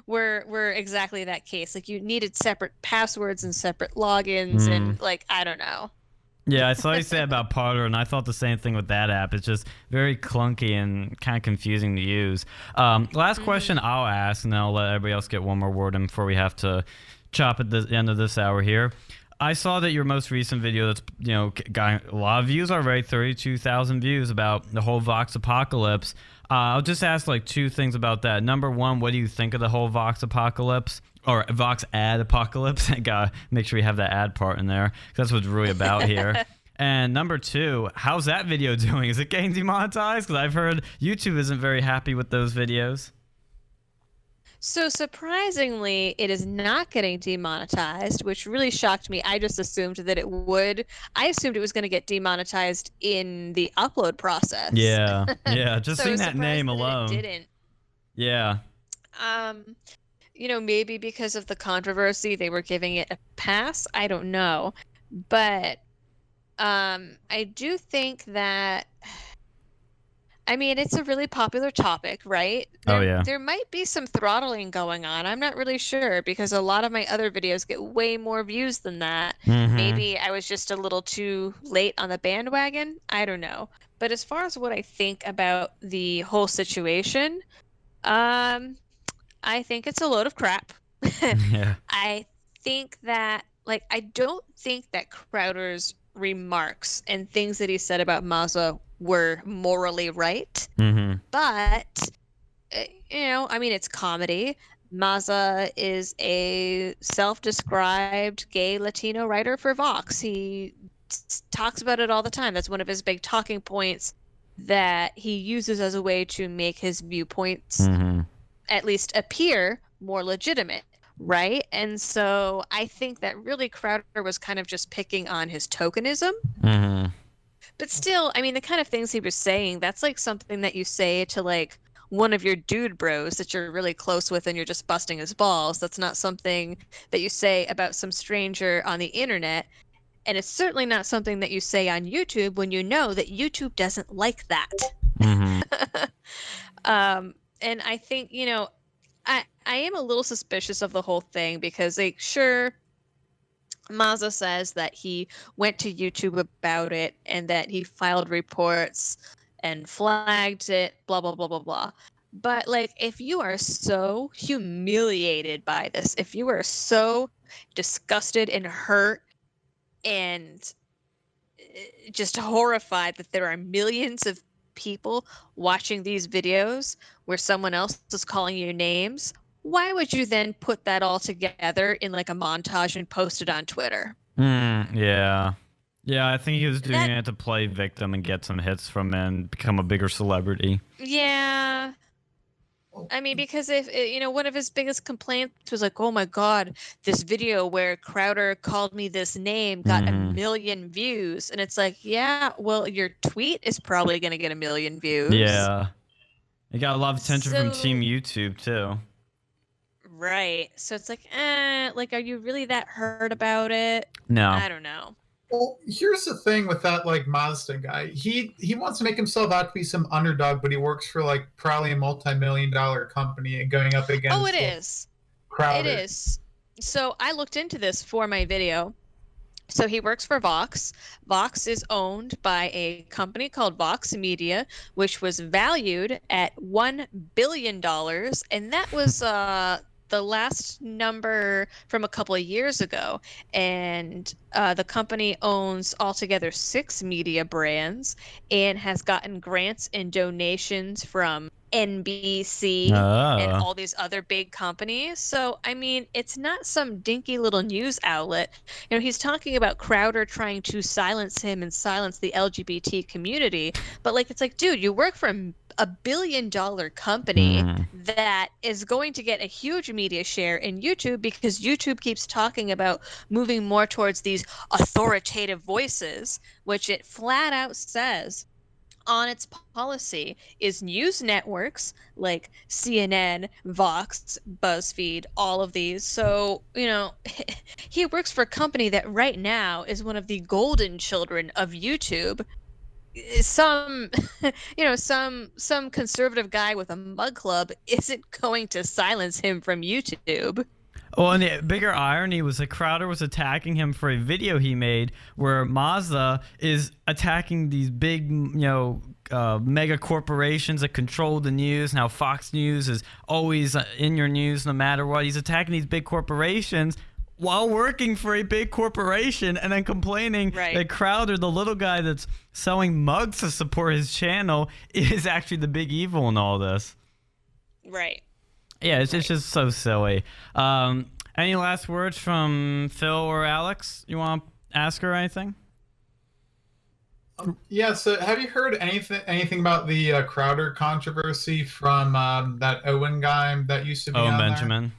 were exactly that case. Like you needed separate passwords and separate logins, and like I don't know. Yeah, I saw you say about Parler, and I thought the same thing with that app. It's just very clunky and kind of confusing to use. Last question I'll ask, and then I'll let everybody else get one more word in before we have to chop at the end of this hour here. I saw that your most recent video that's got a lot of views already, 32,000 views, about the whole Vox apocalypse. I'll just ask like two things about that. Number one, what do you think of the whole Vox apocalypse? Or Vox ad apocalypse? I gotta make sure we have that ad part in there, 'cause that's what's really about here. And number two, how's that video doing? Is it getting demonetized? Because I've heard YouTube isn't very happy with those videos. So surprisingly, it is not getting demonetized, which really shocked me. I just assumed that it would. I assumed it was going to get demonetized in the upload process. Yeah, yeah. Just So I seeing was that name surprised that alone. it didn't. Yeah. Maybe because of the controversy, they were giving it a pass. I don't know, but I do think that. I mean, it's a really popular topic, right? There might be some throttling going on. I'm not really sure because a lot of my other videos get way more views than that. Maybe I was just a little too late on the bandwagon. I don't know. But as far as what I think about the whole situation, I think it's a load of crap. Yeah. I think that, I don't think that Crowder's remarks and things that he said about Mazda were morally right. But, I mean, it's comedy. Mazda is a self-described gay Latino writer for Vox. He talks about it all the time. That's one of his big talking points that he uses as a way to make his viewpoints at least appear more legitimate. Right. And so I think that really Crowder was kind of just picking on his tokenism. But still, I mean, the kind of things he was saying, that's like something that you say to like one of your dude bros that you're really close with and you're just busting his balls. That's not something that you say about some stranger on the internet. And it's certainly not something that you say on YouTube when you know that YouTube doesn't like that. And I think, I am a little suspicious of the whole thing because, sure, Mazda says that he went to YouTube about it and that he filed reports and flagged it, blah, blah, blah, blah, blah. But, if you are so humiliated by this, if you are so disgusted and hurt and just horrified that there are millions of people watching these videos where someone else is calling you names, why would you then put that all together in a montage and post it on Twitter? Yeah. Yeah, I think he was doing it to play victim and get some hits from it and become a bigger celebrity. Yeah. I mean, because if, one of his biggest complaints was oh my God, this video where Crowder called me this name got 1 million views. And it's yeah, well, your tweet is probably going to get 1 million views. Yeah. It got a lot of attention from Team YouTube, too. Right. So it's are you really that hurt about it? No. I don't know. Well, here's the thing with that Mazda guy. He wants to make himself out to be some underdog, but he works for probably a multi-million-dollar company and going up against. Oh, it is. Crowder. It is. So I looked into this for my video. So he works for Vox. Vox is owned by a company called Vox Media, which was valued at $1 billion, and that was the last number from a couple of years ago. And the company owns altogether 6 media brands and has gotten grants and donations from NBC and all these other big companies. So, I mean, it's not some dinky little news outlet. He's talking about Crowder trying to silence him and silence the LGBT community. But it's dude, you work for $1 $1 billion company that is going to get a huge media share in YouTube because YouTube keeps talking about moving more towards these authoritative voices, which it flat out says on its policy is news networks like CNN, Vox, BuzzFeed, all of these. So, he works for a company that right now is one of the golden children of YouTube. Some some conservative guy with a mug club isn't going to silence him from YouTube. Well, and the bigger irony was that Crowder was attacking him for a video he made where Mazda is attacking these big, mega corporations that control the news. Now Fox News is always in your news no matter what. He's attacking these big corporations while working for a big corporation and then complaining that Crowder, the little guy that's selling mugs to support his channel, is actually the big evil in all this. Right. Yeah, it's just so silly. Any last words from Phil or Alex? You want to ask her anything? Yeah, so have you heard anything about the Crowder controversy from that Owen guy that used to be Owen on Benjamin?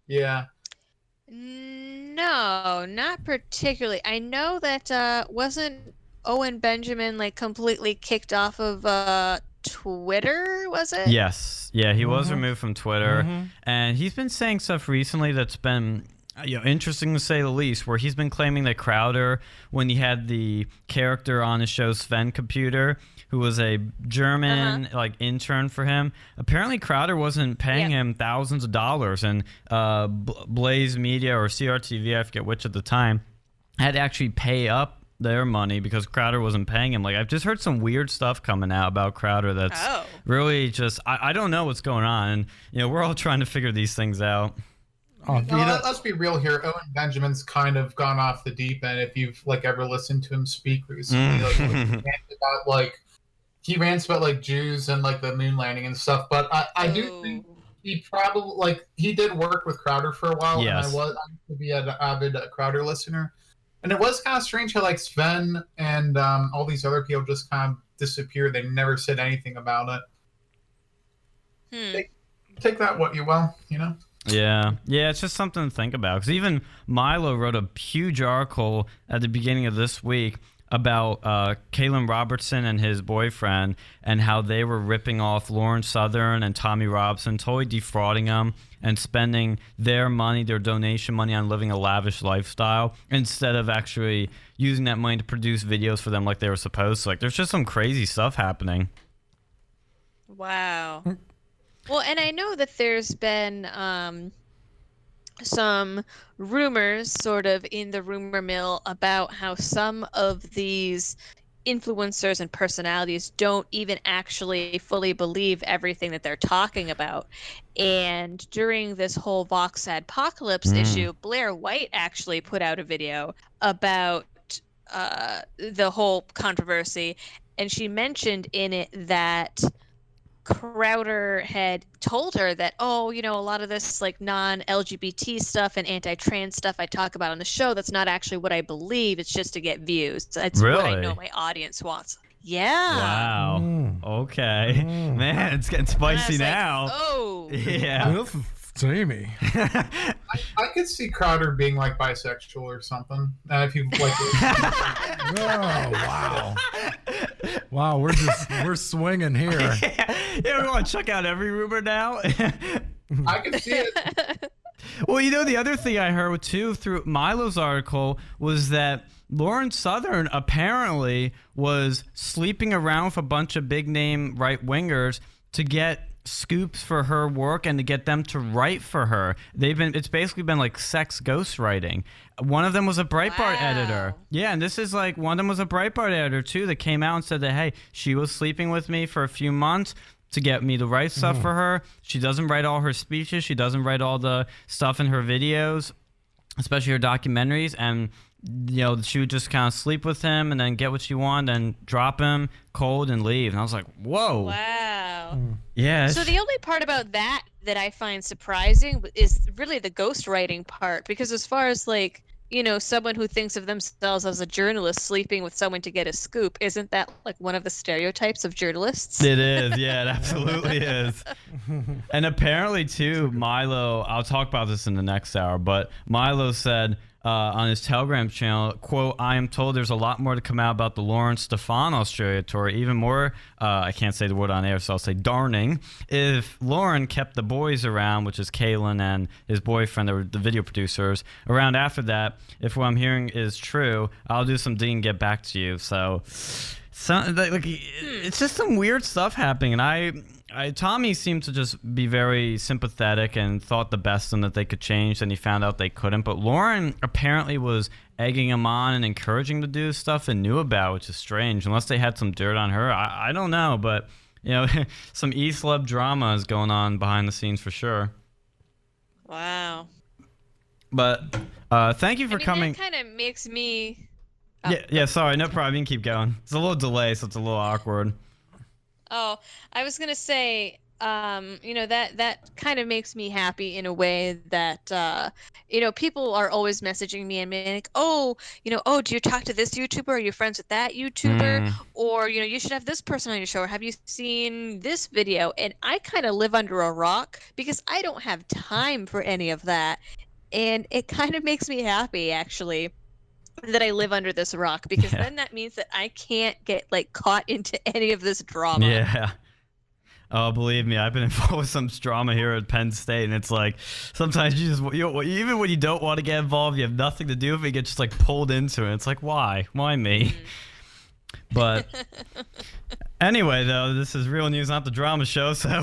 There? Yeah. No, not particularly. I know that wasn't Owen Benjamin like completely kicked off of Twitter, was it? Yes. Yeah, he was removed from Twitter. And he's been saying stuff recently that's been interesting to say the least, where he's been claiming that Crowder, when he had the character on his show Sven Computer, who was a German intern for him, apparently Crowder wasn't paying him thousands of dollars, and Blaze Media or CRTV, I forget which at the time, had to actually pay up their money because Crowder wasn't paying him. Like, I've just heard some weird stuff coming out about Crowder that's really just, I don't know what's going on. And, we're all trying to figure these things out. Let's be real here. Owen Benjamin's kind of gone off the deep end. If you've ever listened to him speak recently, he rants about Jews and the moon landing and stuff. But I do think he probably he did work with Crowder for a while, and I used to be an avid Crowder listener. And it was kind of strange how Sven and all these other people just kind of disappeared. They never said anything about it. Take that what you will, Yeah, it's just something to think about. Because even Milo wrote a huge article at the beginning of this week about Caolan Robertson and his boyfriend and how they were ripping off Lauren Southern and Tommy Robson, totally defrauding them and spending their money, their donation money, on living a lavish lifestyle instead of actually using that money to produce videos for them like they were supposed to. There's just some crazy stuff happening. Wow. Well, and I know that there's been some rumors sort of in the rumor mill about how some of these influencers and personalities don't even actually fully believe everything that they're talking about. And during this whole Vox Adpocalypse issue, Blair White actually put out a video about the whole controversy, and she mentioned in it that Crowder had told her that, a lot of this non-LGBT stuff and anti-trans stuff I talk about on the show, that's not actually what I believe. It's just to get views. That's what I know my audience wants. Yeah. Wow. Okay. Man, it's getting spicy now. Yeah. Jamie. I could see Crowder being bisexual or something. If you oh, wow. Wow, we're swinging here. Yeah, we want to check out every rumor now. I can see it. Well, the other thing I heard too through Milo's article was that Lauren Southern apparently was sleeping around with a bunch of big name right wingers to get scoops for her work and to get them to write for her. It's basically been sex ghostwriting. One of them was a Breitbart editor. Yeah, and this is one of them was a Breitbart editor too that came out and said that, hey, she was sleeping with me for a few months to get me to write stuff for her. She doesn't write all her speeches. She doesn't write all the stuff in her videos, especially her documentaries. And she would just kind of sleep with him and then get what she wanted and drop him cold and leave. And I was like, whoa. Wow. Yeah. So the only part about that I find surprising is really the ghostwriting part, because as far as someone who thinks of themselves as a journalist sleeping with someone to get a scoop, isn't that like one of the stereotypes of journalists? It is, yeah, it absolutely is. And apparently, too, Milo, I'll talk about this in the next hour, but Milo said on his Telegram channel, quote, "I am told there's a lot more to come out about the Lauren Stefan Australia tour. Even more, I can't say the word on air, so I'll say darning. If Lauren kept the boys around, which is Caolan and his boyfriend, the video producers, around after that, if what I'm hearing is true, I'll do some digging and get back to you." So it's just some weird stuff happening, and Tommy seemed to just be very sympathetic and thought the best of them that they could change, and he found out they couldn't. But Lauren apparently was egging him on and encouraging to do stuff and knew about, which is strange. Unless they had some dirt on her, I don't know. But some E-Celeb drama is going on behind the scenes for sure. Wow. But thank you for coming. That kind of makes me. Yeah. Sorry, no problem. You can keep going. It's a little delay, so it's a little awkward. Oh, I was gonna say, that kind of makes me happy in a way that, people are always messaging me and being like, oh, do you talk to this YouTuber? Are you friends with that YouTuber? Or, you should have this person on your show. Or have you seen this video? And I kind of live under a rock because I don't have time for any of that. And it kind of makes me happy, actually, that I live under this rock, because then that means that I can't get caught into any of this drama. Yeah. Oh, believe me, I've been involved with some drama here at Penn State, and it's like sometimes even when you don't want to get involved, you have nothing to do with it, you get just pulled into it. It's like, why me? But anyway, though, this is real news, not the drama show. So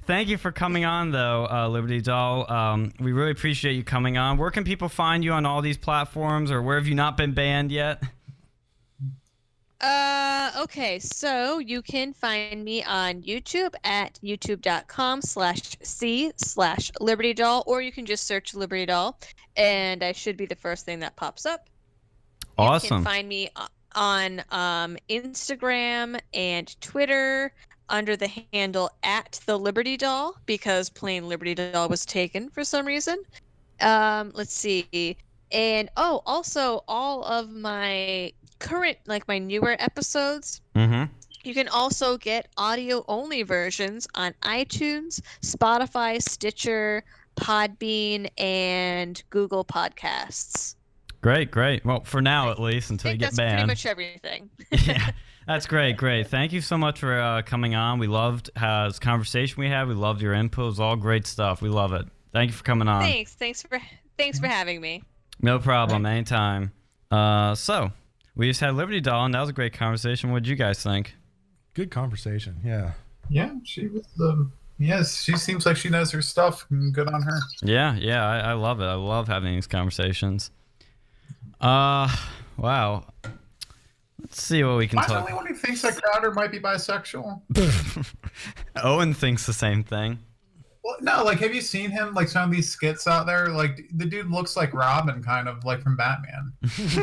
thank you for coming on, though, Liberty Doll. We really appreciate you coming on. Where can people find you on all these platforms, or where have you not been banned yet? Okay, so you can find me on YouTube at youtube.com/c/LibertyDoll, or you can just search Liberty Doll, and I should be the first thing that pops up. Awesome. You can find me on Instagram and Twitter under the handle @TheLibertyDoll, because plain Liberty Doll was taken for some reason. Let's see. And also all of my current, my newer episodes. You can also get audio-only versions on iTunes, Spotify, Stitcher, Podbean, and Google Podcasts. Great. Well, for now at least, until you get banned. That's pretty much everything. Yeah, that's great. Thank you so much for coming on. We loved this conversation we had. We loved your input. It was all great stuff. We love it. Thank you for coming on. Thanks for having me. No problem. Anytime. So we just had Liberty Doll, and that was a great conversation. What did you guys think? Good conversation. Yeah. Yeah, she was yes, she seems like she knows her stuff. Good on her. Yeah, I love it. I love having these conversations. Wow. Let's see what we can talk. Am I the only one who thinks that Crowder might be bisexual? Owen thinks the same thing. Well, no, have you seen him, some of these skits out there? The dude looks like Robin, kind of, from Batman.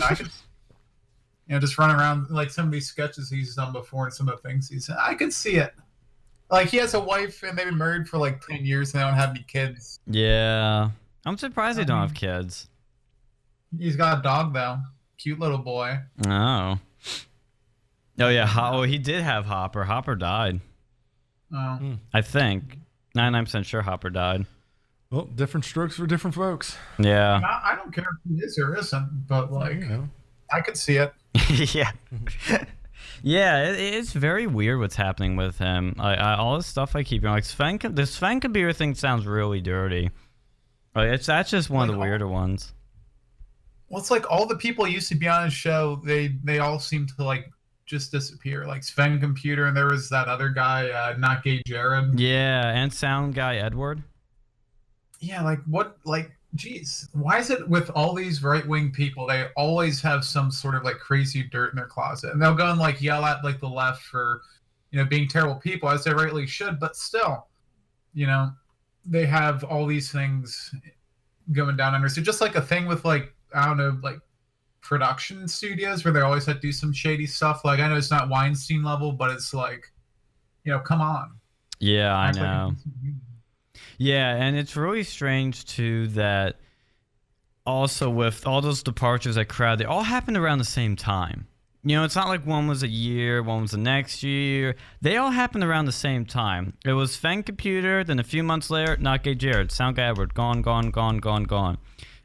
I could, just run around, some of these sketches he's done before and some of the things he's done. I could see it. He has a wife, and they've been married for, 10 years, and they don't have any kids. Yeah. I'm surprised they don't have kids. He's got a dog, though. Cute little boy. Oh. Oh, yeah. He did have Hopper. Hopper died. Oh. I think. 99% sure Hopper died. Well, different strokes for different folks. Yeah. I don't care if he is or isn't, but, I could see it. Yeah. Yeah, it's very weird what's happening with him. All this stuff I keep hearing, the Sven Kabir thing sounds really dirty. That's just one of the weirder ones. Well, it's all the people used to be on his show, they all seem to just disappear. Sven Computer, and there was that other guy, Not Gay Jared. Yeah, and sound guy Edward. Yeah, geez, why is it with all these right-wing people, they always have some sort of crazy dirt in their closet, and they'll go and yell at the left for being terrible people, as they rightly should, but still, they have all these things going down under. So just a thing with I don't know, production studios where they always have to do some shady stuff. I know it's not Weinstein level, but it's come on. Yeah, I know. Yeah, and it's really strange too that also with all those departures at Crowd, they all happened around the same time. You know, it's not like one was a year, one was the next year. They all happened around the same time. It was Fen Computer, then a few months later, Not Gay Jared, Sound Guy Edward, gone.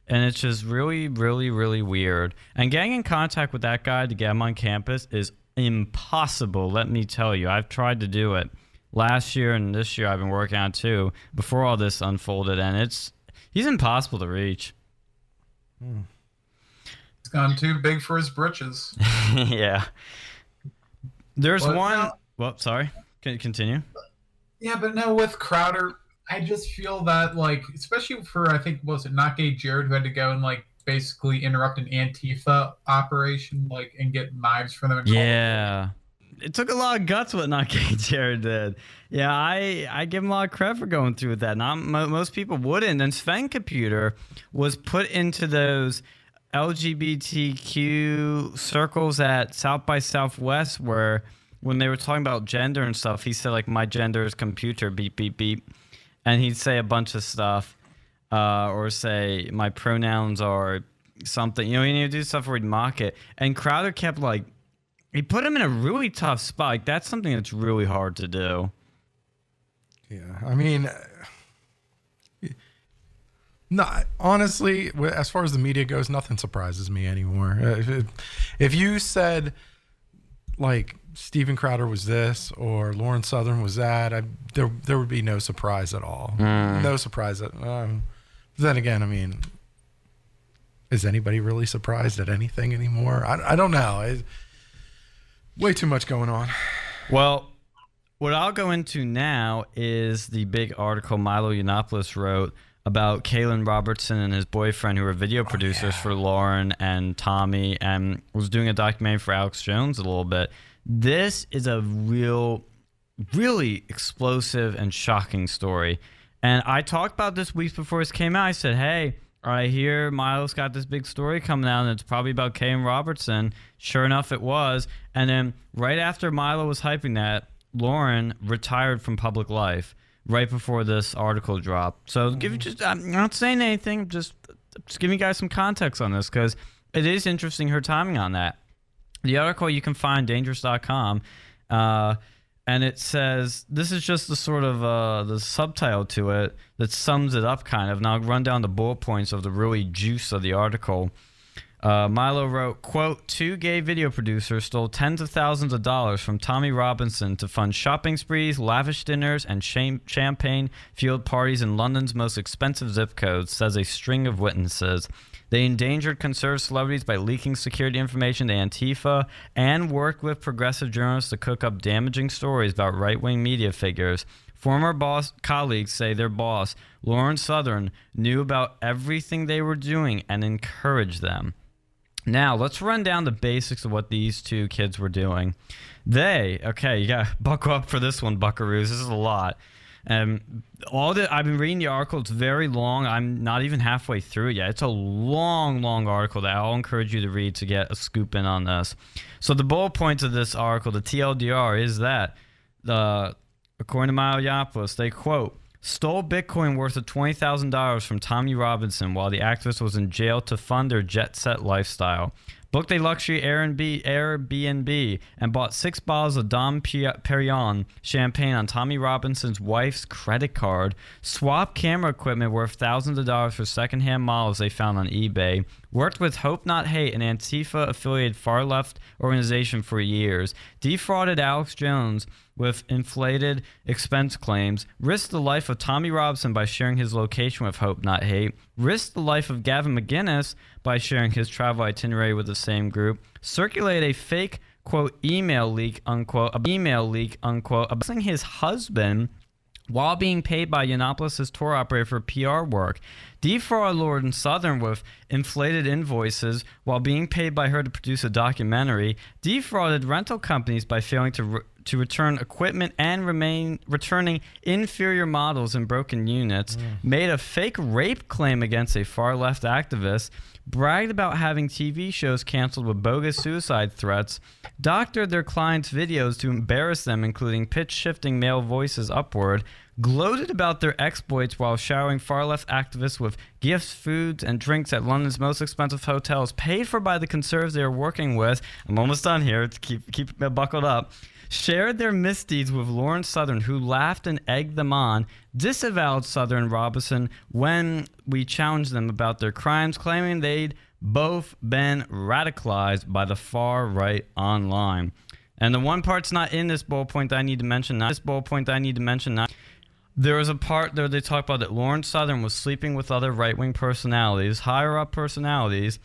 And it's just really, really, really weird. And getting in contact with that guy to get him on campus is impossible, let me tell you. I've tried to do it last year and this year I've been working on it too, before all this unfolded, and he's impossible to reach. He's gone too big for his britches. Yeah. There's Well, one... now- Well, sorry. Can you continue? Yeah, but no, with Crowder, I just feel that, like, especially for, I think, was it Not Gay Jared who had to go and, like, basically interrupt an Antifa operation, like, and get knives for them. And Yeah. It took a lot of guts what Not Gay Jared did. Yeah, I give him a lot of credit for going through with that. Most people wouldn't. And Sven Computer was put into those LGBTQ circles at South by Southwest where when they were talking about gender and stuff, he said, like, my gender is computer, beep, beep, beep. And he'd say a bunch of stuff or say my pronouns are something. You know, he'd do stuff where he'd mock it. And Crowder kept, like, he put him in a really tough spot. Like, that's something that's really hard to do. Yeah, I mean, no, honestly, as far as the media goes, nothing surprises me anymore. If you said, like, Steven Crowder was this or Lauren Southern was that, there would be no surprise at all. No surprise. Then again, I mean, is anybody really surprised at anything anymore? I don't know. Way too much going on. Well, what I'll go into now is the big article Milo Yiannopoulos wrote about Caolan Robertson and his boyfriend, who were video producers for Lauren and Tommy, and was doing a documentary for Alex Jones a little bit. This is a really explosive and shocking story. And I talked about this weeks before this came out. I said, hey, I hear Milo's got this big story coming out, and it's probably about Caolan Robertson. Sure enough, it was. And then right after Milo was hyping that, Lauren retired from public life right before this article dropped. So I'm not saying anything, just giving you guys some context on this because it is interesting her timing on that. The article you can find dangerous.com, and it says, this is just the sort of the subtitle to it that sums it up kind of. And I'll run down the bullet points of the really juice of the article. Milo wrote, quote, 2 gay video producers stole tens of thousands of dollars from Tommy Robinson to fund shopping sprees, lavish dinners, and champagne-fueled parties in London's most expensive zip codes, says a string of witnesses. They endangered conservative celebrities by leaking security information to Antifa and worked with progressive journalists to cook up damaging stories about right-wing media figures. Former colleagues say their boss, Lauren Southern, knew about everything they were doing and encouraged them. Now, let's run down the basics of what these 2 kids were doing. Okay, you got to buckle up for this one, buckaroos. This is a lot. I've been reading the article. It's very long. I'm not even halfway through it yet. It's a long article that I'll encourage you to read to get a scoop in on this. So the bullet points of this article, the TLDR, is that, according to Milo Yiannopoulos, they, quote, stole Bitcoin worth of $20,000 from Tommy Robinson while the activist was in jail to fund their jet-set lifestyle. Booked a luxury Airbnb and bought 6 bottles of Dom Perignon champagne on Tommy Robinson's wife's credit card. Swapped camera equipment worth thousands of dollars for secondhand models they found on eBay. Worked with Hope Not Hate, an Antifa-affiliated far-left organization, for years. Defrauded Alex Jones with inflated expense claims. Risked the life of Tommy Robinson by sharing his location with Hope Not Hate. Risked the life of Gavin McGinnis by sharing his travel itinerary with the same group. Circulated a fake, quote, email leak, unquote, abusing his husband while being paid by Yiannopoulos' tour operator for PR work. Defrauded Lauren Southern with inflated invoices while being paid by her to produce a documentary. Defrauded rental companies by failing to return equipment and returning inferior models and broken units. Made a fake rape claim against a far-left activist. Bragged about having TV shows canceled with bogus suicide threats. Doctored their clients' videos to embarrass them, including pitch-shifting male voices upward. gloated about their exploits while showering far-left activists with gifts, foods, and drinks at London's most expensive hotels, paid for by the conservatives they were working with. I'm almost done here. Keep buckled up. Shared their misdeeds with Lawrence Southern, who laughed and egged them on, disavowed Southern and Robinson when we challenged them about their crimes, claiming they'd both been radicalized by the far right online. And the one part's not in this bullet point that I need to mention. There was a part there they talk about that Lawrence Southern was sleeping with other right-wing personalities, higher-up personalities,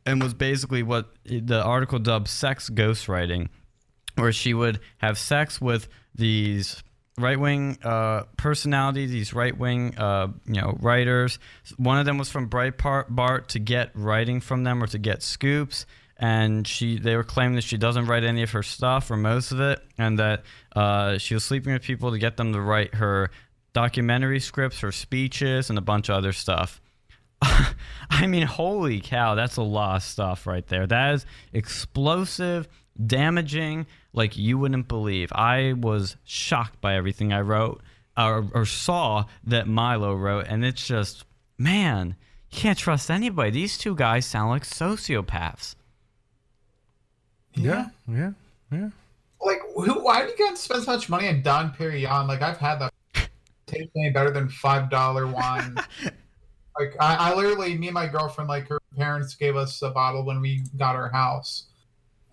and was basically what the article dubbed sex ghostwriting, where she would have sex with these right-wing personalities, these right-wing writers. One of them was from Breitbart to get writing from them or to get scoops, and they were claiming that she doesn't write any of her stuff or most of it, and that she was sleeping with people to get them to write her documentary scripts, her speeches, and a bunch of other stuff. I mean, holy cow, that's a lot of stuff right there. That is explosive, damaging, like you wouldn't believe. I was shocked by everything I wrote or saw that Milo wrote, and it's just, man, you can't trust anybody. These two guys sound like sociopaths. Yeah. Like, why do you guys spend so much money on Don Perignon? Like, I've had that. Tastes any better than $5 wine. Like, I literally, me and my girlfriend, like, her parents gave us a bottle when we got our house.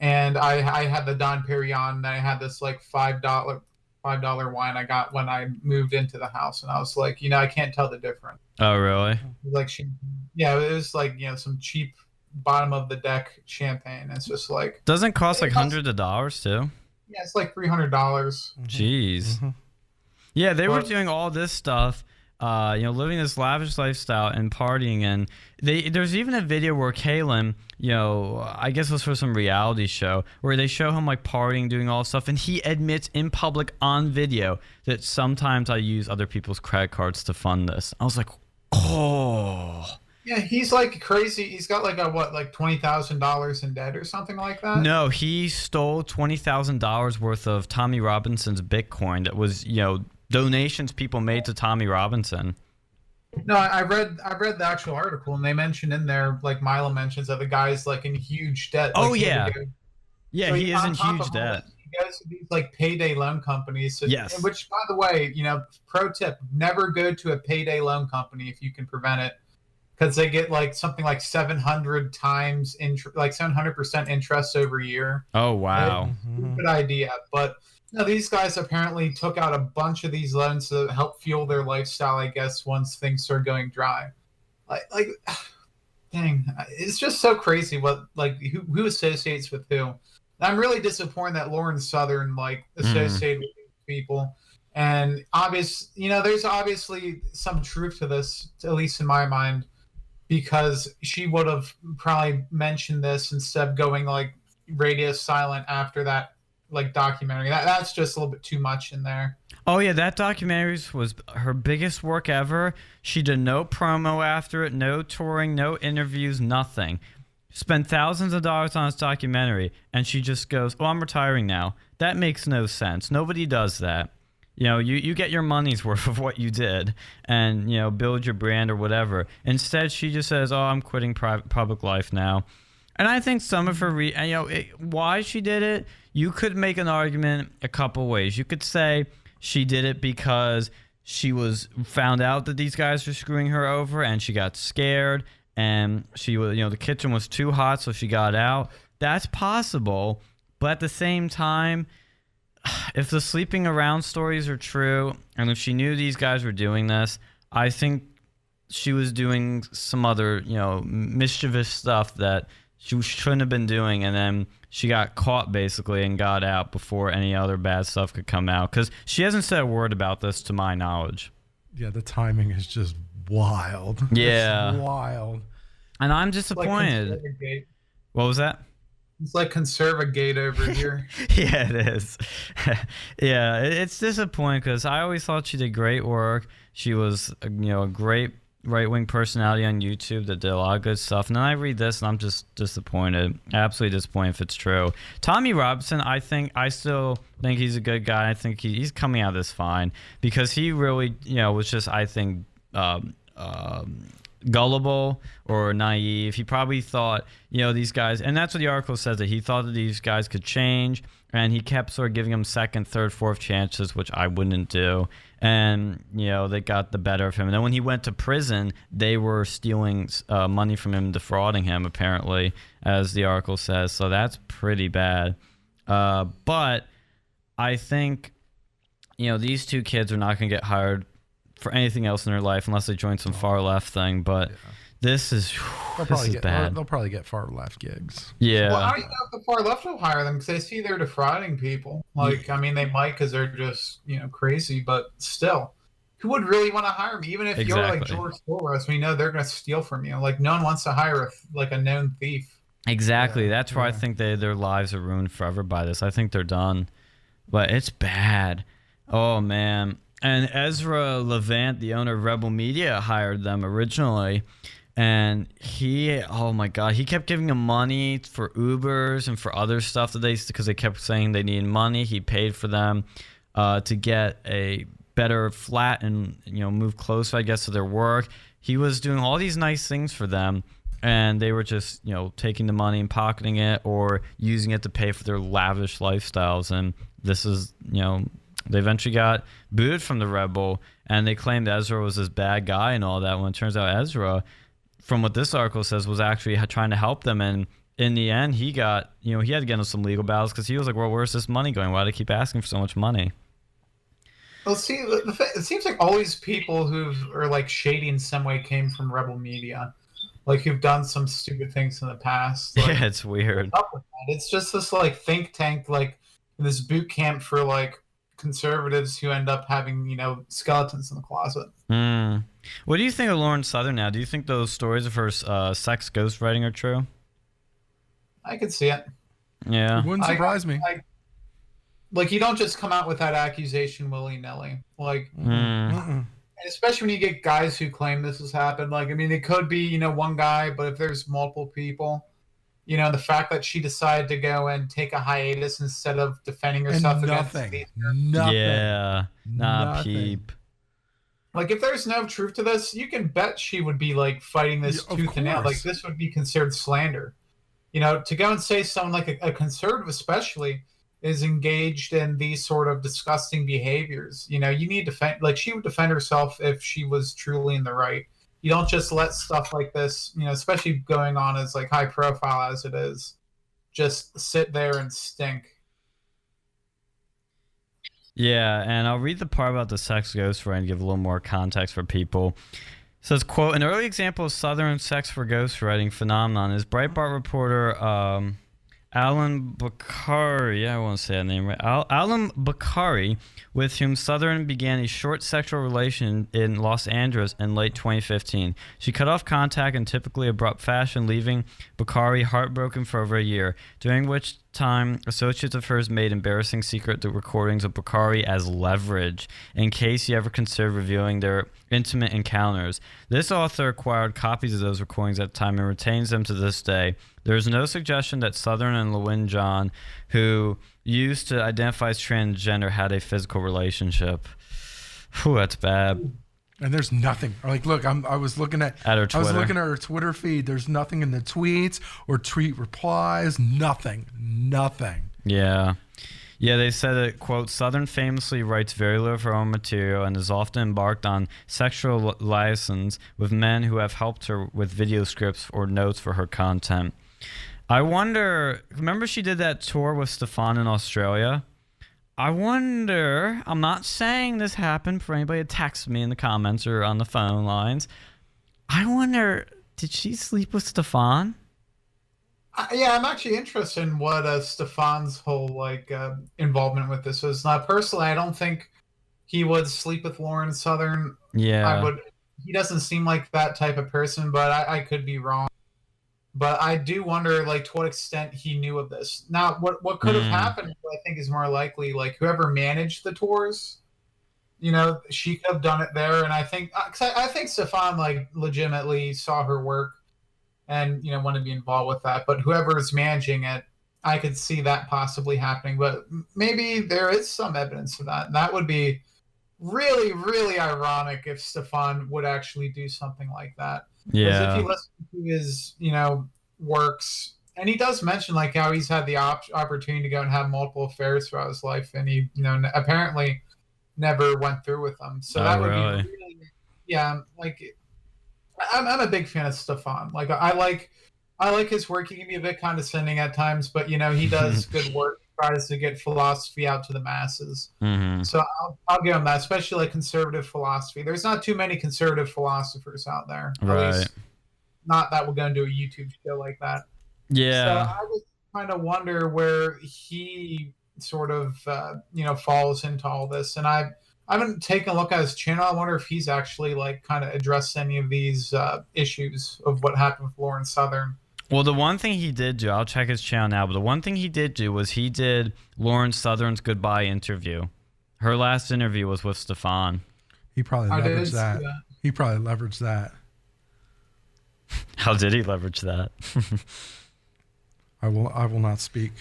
And I had the Don Perignon, and I had this, like, $5 wine I got when I moved into the house. And I was like, I can't tell the difference. Oh, really? Like, it was like, some cheap bottom of the deck champagne. It's just like, doesn't cost like hundreds of dollars too. Yeah, it's like $300. Jeez. Mm-hmm. Yeah, they were doing all this stuff, living this lavish lifestyle and partying, and there's even a video where Caolan, I guess it was for some reality show, where they show him like partying, doing all this stuff, and he admits in public on video that sometimes I use other people's credit cards to fund this. I was like, oh. Yeah, he's like crazy. He's got like $20,000 in debt or something like that? No, he stole $20,000 worth of Tommy Robinson's Bitcoin that was, donations people made to Tommy Robinson. No, I read the actual article, and they mentioned in there, like Milo mentions, that the guy's like in huge debt. Oh, like, yeah. So he is in huge debt. He goes to these like payday loan companies. So, yes. Which, by the way, pro tip: never go to a payday loan company if you can prevent it. Because they get like something like 700 times like 700% interest over a year. Oh wow! Good idea. But these guys apparently took out a bunch of these loans to help fuel their lifestyle. I guess once things start going dry, like, dang, it's just so crazy. What who associates with who? And I'm really disappointed that Lawrence Southern associated with these people. And there's obviously some truth to this, at least in my mind. Because she would have probably mentioned this instead of going like radio silent after that documentary. That's just a little bit too much in there. Oh yeah, that documentary was her biggest work ever. She did no promo after it, no touring, no interviews, nothing. Spent thousands of dollars on this documentary, and she just goes, "Oh, I'm retiring now." That makes no sense. Nobody does that. You get your money's worth of what you did and, build your brand or whatever. Instead, she just says, "Oh, I'm quitting public life now." And I think some of her, why she did it, you could make an argument a couple ways. You could say she did it because she found out that these guys were screwing her over and she got scared and she was, the kitchen was too hot, so she got out. That's possible. But at the same time, if the sleeping around stories are true, and if she knew these guys were doing this, I think she was doing some other, mischievous stuff that she shouldn't have been doing, and then she got caught basically and got out before any other bad stuff could come out. Because she hasn't said a word about this to my knowledge. Yeah, the timing is just wild. Yeah. It's wild. And I'm disappointed. What was that? It's like Conservagate over here. Yeah, it is. Yeah, it's disappointing because I always thought she did great work. She was, a great, right-wing personality on YouTube that did a lot of good stuff. And then I read this and I'm just disappointed. Absolutely disappointed if it's true. Tommy Robinson, I still think he's a good guy. I think he's coming out of this fine because he really, was just, I think, gullible or naive. He probably thought, these guys, and that's what the article says, that he thought that these guys could change, and he kept sort of giving them second, third, fourth chances, which I wouldn't do. And, they got the better of him. And then when he went to prison, they were stealing money from him, defrauding him, apparently, as the article says. So that's pretty bad. But I think, these two kids are not going to get hired for anything else in their life unless they join some far left thing. But this is bad. They'll probably get far left gigs. Yeah. Well, how do you know if the far left will hire them? Because they see they're defrauding people. Like, I mean, they might because they're just crazy, but still, who would really want to hire them? Even if you're like George Soros, we know they're going to steal from you. Like, no one wants to hire a known thief. Exactly. That's where I think their lives are ruined forever by this. I think they're done. But it's bad. Oh man. And Ezra Levant, the owner of Rebel Media, hired them originally. And oh my God, he kept giving them money for Ubers and for other stuff because they kept saying they needed money. He paid for them to get a better flat and, move closer, I guess, to their work. He was doing all these nice things for them. And they were just, taking the money and pocketing it or using it to pay for their lavish lifestyles. And this is, they eventually got booted from the Rebel, and they claimed Ezra was this bad guy and all that, when it turns out Ezra, from what this article says, was actually trying to help them. And in the end, he got, he had to get into some legal battles because he was like, well, where's this money going? Why do they keep asking for so much money? Well, see, it seems like all these people who are like shady in some way came from Rebel Media. Like, who've done some stupid things in the past. Like, yeah, it's weird. It's just this, like, think tank, like, this boot camp for, like, conservatives who end up having, skeletons in the closet. What do you think of Lauren Southern now? Do you think those stories of her sex ghostwriting are true? I could see it. Yeah. It wouldn't surprise me. Like, you don't just come out with that accusation willy-nilly. Like... Especially when you get guys who claim this has happened. Like, I mean, it could be, one guy, but if there's multiple people, the fact that she decided to go and take a hiatus instead of defending herself against nothing. Yeah. Peep. Like, if there's no truth to this, you can bet she would be, like, fighting this tooth and nail. Like, this would be considered slander. To go and say someone like a conservative especially is engaged in these sort of disgusting behaviors. You need to defend, like, she would defend herself if she was truly in the right. You don't just let stuff like this, especially going on as like high profile as it is, just sit there and stink. Yeah, and I'll read the part about the sex ghostwriting and give a little more context for people. It says, quote, an early example of Southern sex for ghostwriting phenomenon is Breitbart reporter Alan Bakari, I won't say that name right. Alan Bakari, with whom Southern began a short sexual relation in Los Angeles in late 2015. She cut off contact in typically abrupt fashion, leaving Bakari heartbroken for over a year, during which time associates of hers made embarrassing secret recordings of Bakari as leverage in case he ever considered revealing their intimate encounters. This author acquired copies of those recordings at the time and retains them to this day. There is no suggestion that Southern and Lewin John, who used to identify as transgender, had a physical relationship. Whew, that's bad. And there's nothing. Like, look, I was looking at her Twitter. I was looking at her Twitter feed. There's nothing in the tweets or tweet replies. Nothing. Yeah. Yeah, they said that, quote, Southern famously writes very little of her own material and is often embarked on sexual liaisons with men who have helped her with video scripts or notes for her content. I wonder, remember she did that tour with Stefan in Australia? I wonder, I'm not saying this happened for anybody to text me in the comments or on the phone lines. I wonder, did she sleep with Stefan? Yeah, I'm actually interested in what Stefan's whole involvement with this is. Now, personally, I don't think he would sleep with Lauren Southern. Yeah, he doesn't seem like that type of person, but I could be wrong. But I do wonder, to what extent he knew of this. Now, what could have happened, I think, is more likely, whoever managed the tours, she could have done it there. And I think, I think Stefan like legitimately saw her work and wanted to be involved with that. But whoever is managing it, I could see that possibly happening. But maybe there is some evidence of that. And that would be really, really ironic if Stefan would actually do something like that. Because if you listen to his, works, and he does mention like how he's had the opportunity to go and have multiple affairs throughout his life, and he, apparently never went through with them. So that would be really, like, I'm a big fan of Stefan. Like, I like his work. He can be a bit condescending at times, but he does good work. He tries to get philosophy out to the masses. Mm-hmm. So I'll give him that, especially like conservative philosophy. There's not too many conservative philosophers out there. Right. At least not that we're going to do a YouTube show like that. Yeah. So I just kind of wonder where he sort of, falls into all this. And I haven't taken a look at his channel. I wonder if he's actually like kind of addressed any of these issues of what happened with Lauren Southern. Well, the one thing he did do, I'll check his channel now, but the one thing he did do was he did Lauren Southern's goodbye interview. Her last interview was with Stefan. He probably leveraged that. He probably leveraged that. How did he leverage that? I will not speak.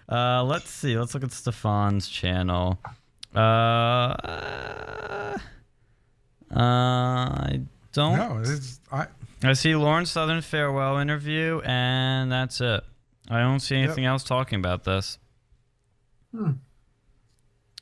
Let's see. Let's look at Stefan's channel. I don't. No, I see Lauren Southern farewell interview, and that's it. I don't see anything else talking about this.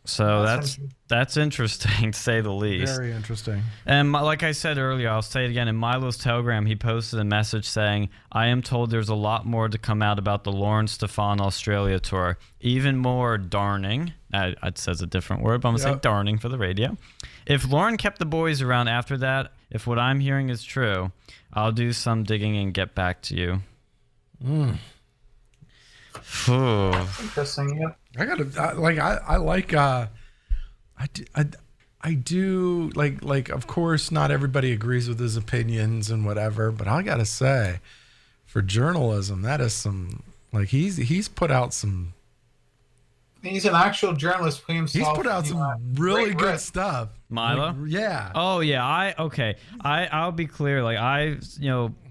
So that's interesting, to say the least. Very interesting. And like I said earlier, I'll say it again. In Milo's Telegram, he posted a message saying, I am told there's a lot more to come out about the Lauren Stefan Australia tour. Even more darning. It says a different word, but I'm going to say darning for the radio. If Lauren kept the boys around after that, if what I'm hearing is true, I'll do some digging and get back to you. Interesting, yeah. I do like of course not everybody agrees with his opinions and whatever, but I gotta say, for journalism, that is some, like, he's put out some. He's an actual journalist. He's put out some really good stuff. Milo? Like, yeah. Oh yeah. I'll be clear. Like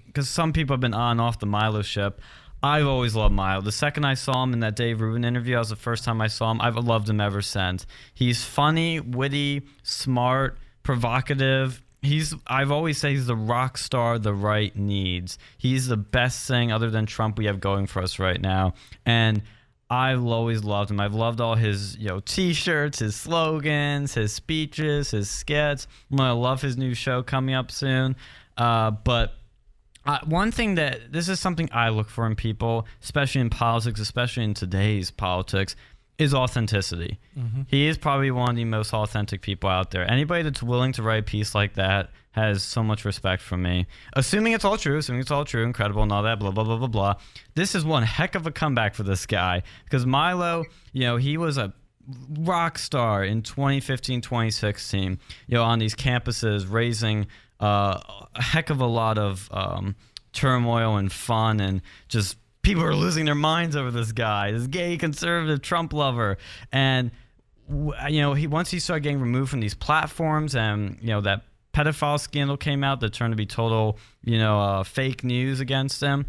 because some people have been on and off the Milo ship. I've always loved Milo. The second I saw him in that Dave Rubin interview, that was the first time I saw him. I've loved him ever since. He's funny, witty, smart, provocative. I've always said he's the rock star the right needs. He's the best thing other than Trump we have going for us right now. And I've always loved him. I've loved all his T-shirts, his slogans, his speeches, his skits. I'm gonna love his new show coming up soon. But one thing this is something I look for in people, especially in politics, especially in today's politics, is authenticity. Mm-hmm. He is probably one of the most authentic people out there. Anybody that's willing to write a piece like that has so much respect from me. Assuming it's all true, incredible and all that, blah, blah, blah, blah, blah. This is one heck of a comeback for this guy, because Milo, he was a rock star in 2015, 2016, on these campuses, raising a heck of a lot of turmoil and fun, and just people are losing their minds over this guy, this gay conservative Trump lover. And once he started getting removed from these platforms, and that pedophile scandal came out that turned to be total fake news against him,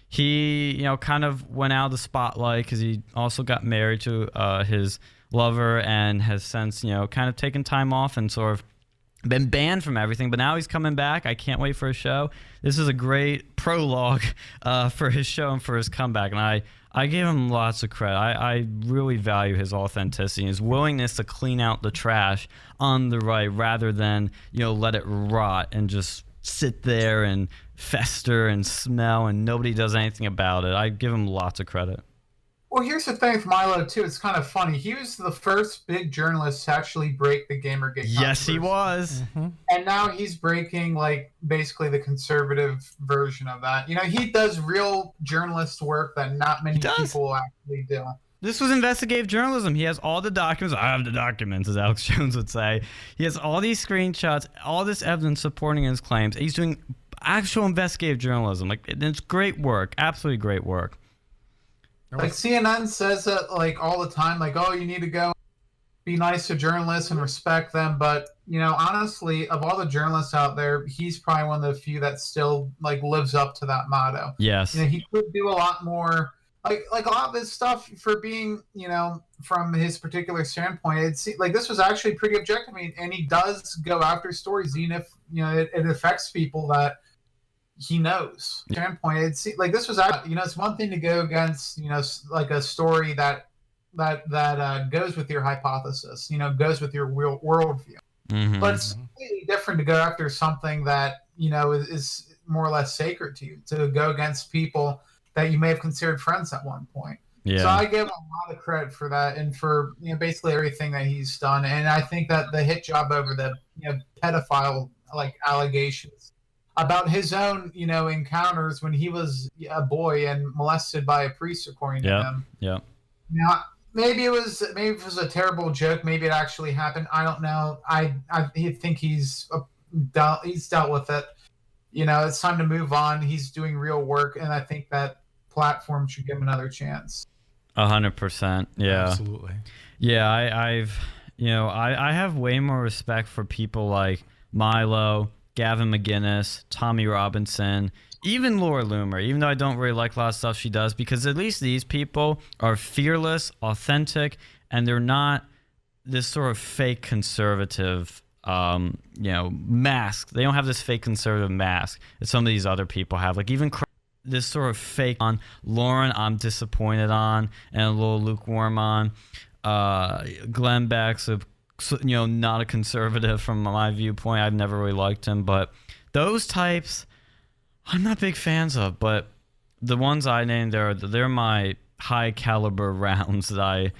he kind of went out of the spotlight, because he also got married to his lover, and has since kind of taken time off and sort of been banned from everything. But now he's coming back. I can't wait for his show. This is a great prologue for his show and for his comeback, and I give him lots of credit. I really value his authenticity, his willingness to clean out the trash on the right, rather than let it rot and just sit there and fester and smell and nobody does anything about it. I give him lots of credit. Well, here's the thing with Milo, too. It's kind of funny. He was the first big journalist to actually break the Gamergate. Yes, he was. Mm-hmm. And now he's breaking, basically the conservative version of that. He does real journalist work that not many people actually do. This was investigative journalism. He has all the documents. I have the documents, as Alex Jones would say. He has all these screenshots, all this evidence supporting his claims. He's doing actual investigative journalism. It's great work. Absolutely great work. CNN says it all the time, oh, you need to go be nice to journalists and respect them, but honestly, of all the journalists out there, he's probably one of the few that still like lives up to that motto. Yes. He could do a lot more, like a lot of his stuff for being, from his particular standpoint. It's like this was actually pretty objective, and he does go after stories, even if it affects people that he knows. Standpoint, it's like this was, it's one thing to go against, like a story that goes with your hypothesis, goes with your worldview. Mm-hmm. But it's completely different to go after something that is more or less sacred to you, to go against people that you may have considered friends at one point. Yeah. So I give him a lot of credit for that, and for basically everything that he's done. And I think that the hit job over the pedophile like allegations about his own encounters when he was a boy and molested by a priest, according to him. Yeah. Now, maybe it was a terrible joke. Maybe it actually happened. I don't know. I think he's dealt with it. It's time to move on. He's doing real work, and I think that platform should give him another chance. 100%. Yeah. Absolutely. Yeah, I have way more respect for people like Milo, Gavin McGinnis, Tommy Robinson, even Laura Loomer, even though I don't really like a lot of stuff she does, because at least these people are fearless, authentic, and they're not this sort of fake conservative, mask. They don't have this fake conservative mask that some of these other people have. Like even this sort of fake on Lauren, I'm disappointed on, and a little lukewarm on. Glenn Beck's not a conservative from my viewpoint. I've never really liked him, but those types I'm not big fans of. But the ones I named, they're my high caliber rounds that I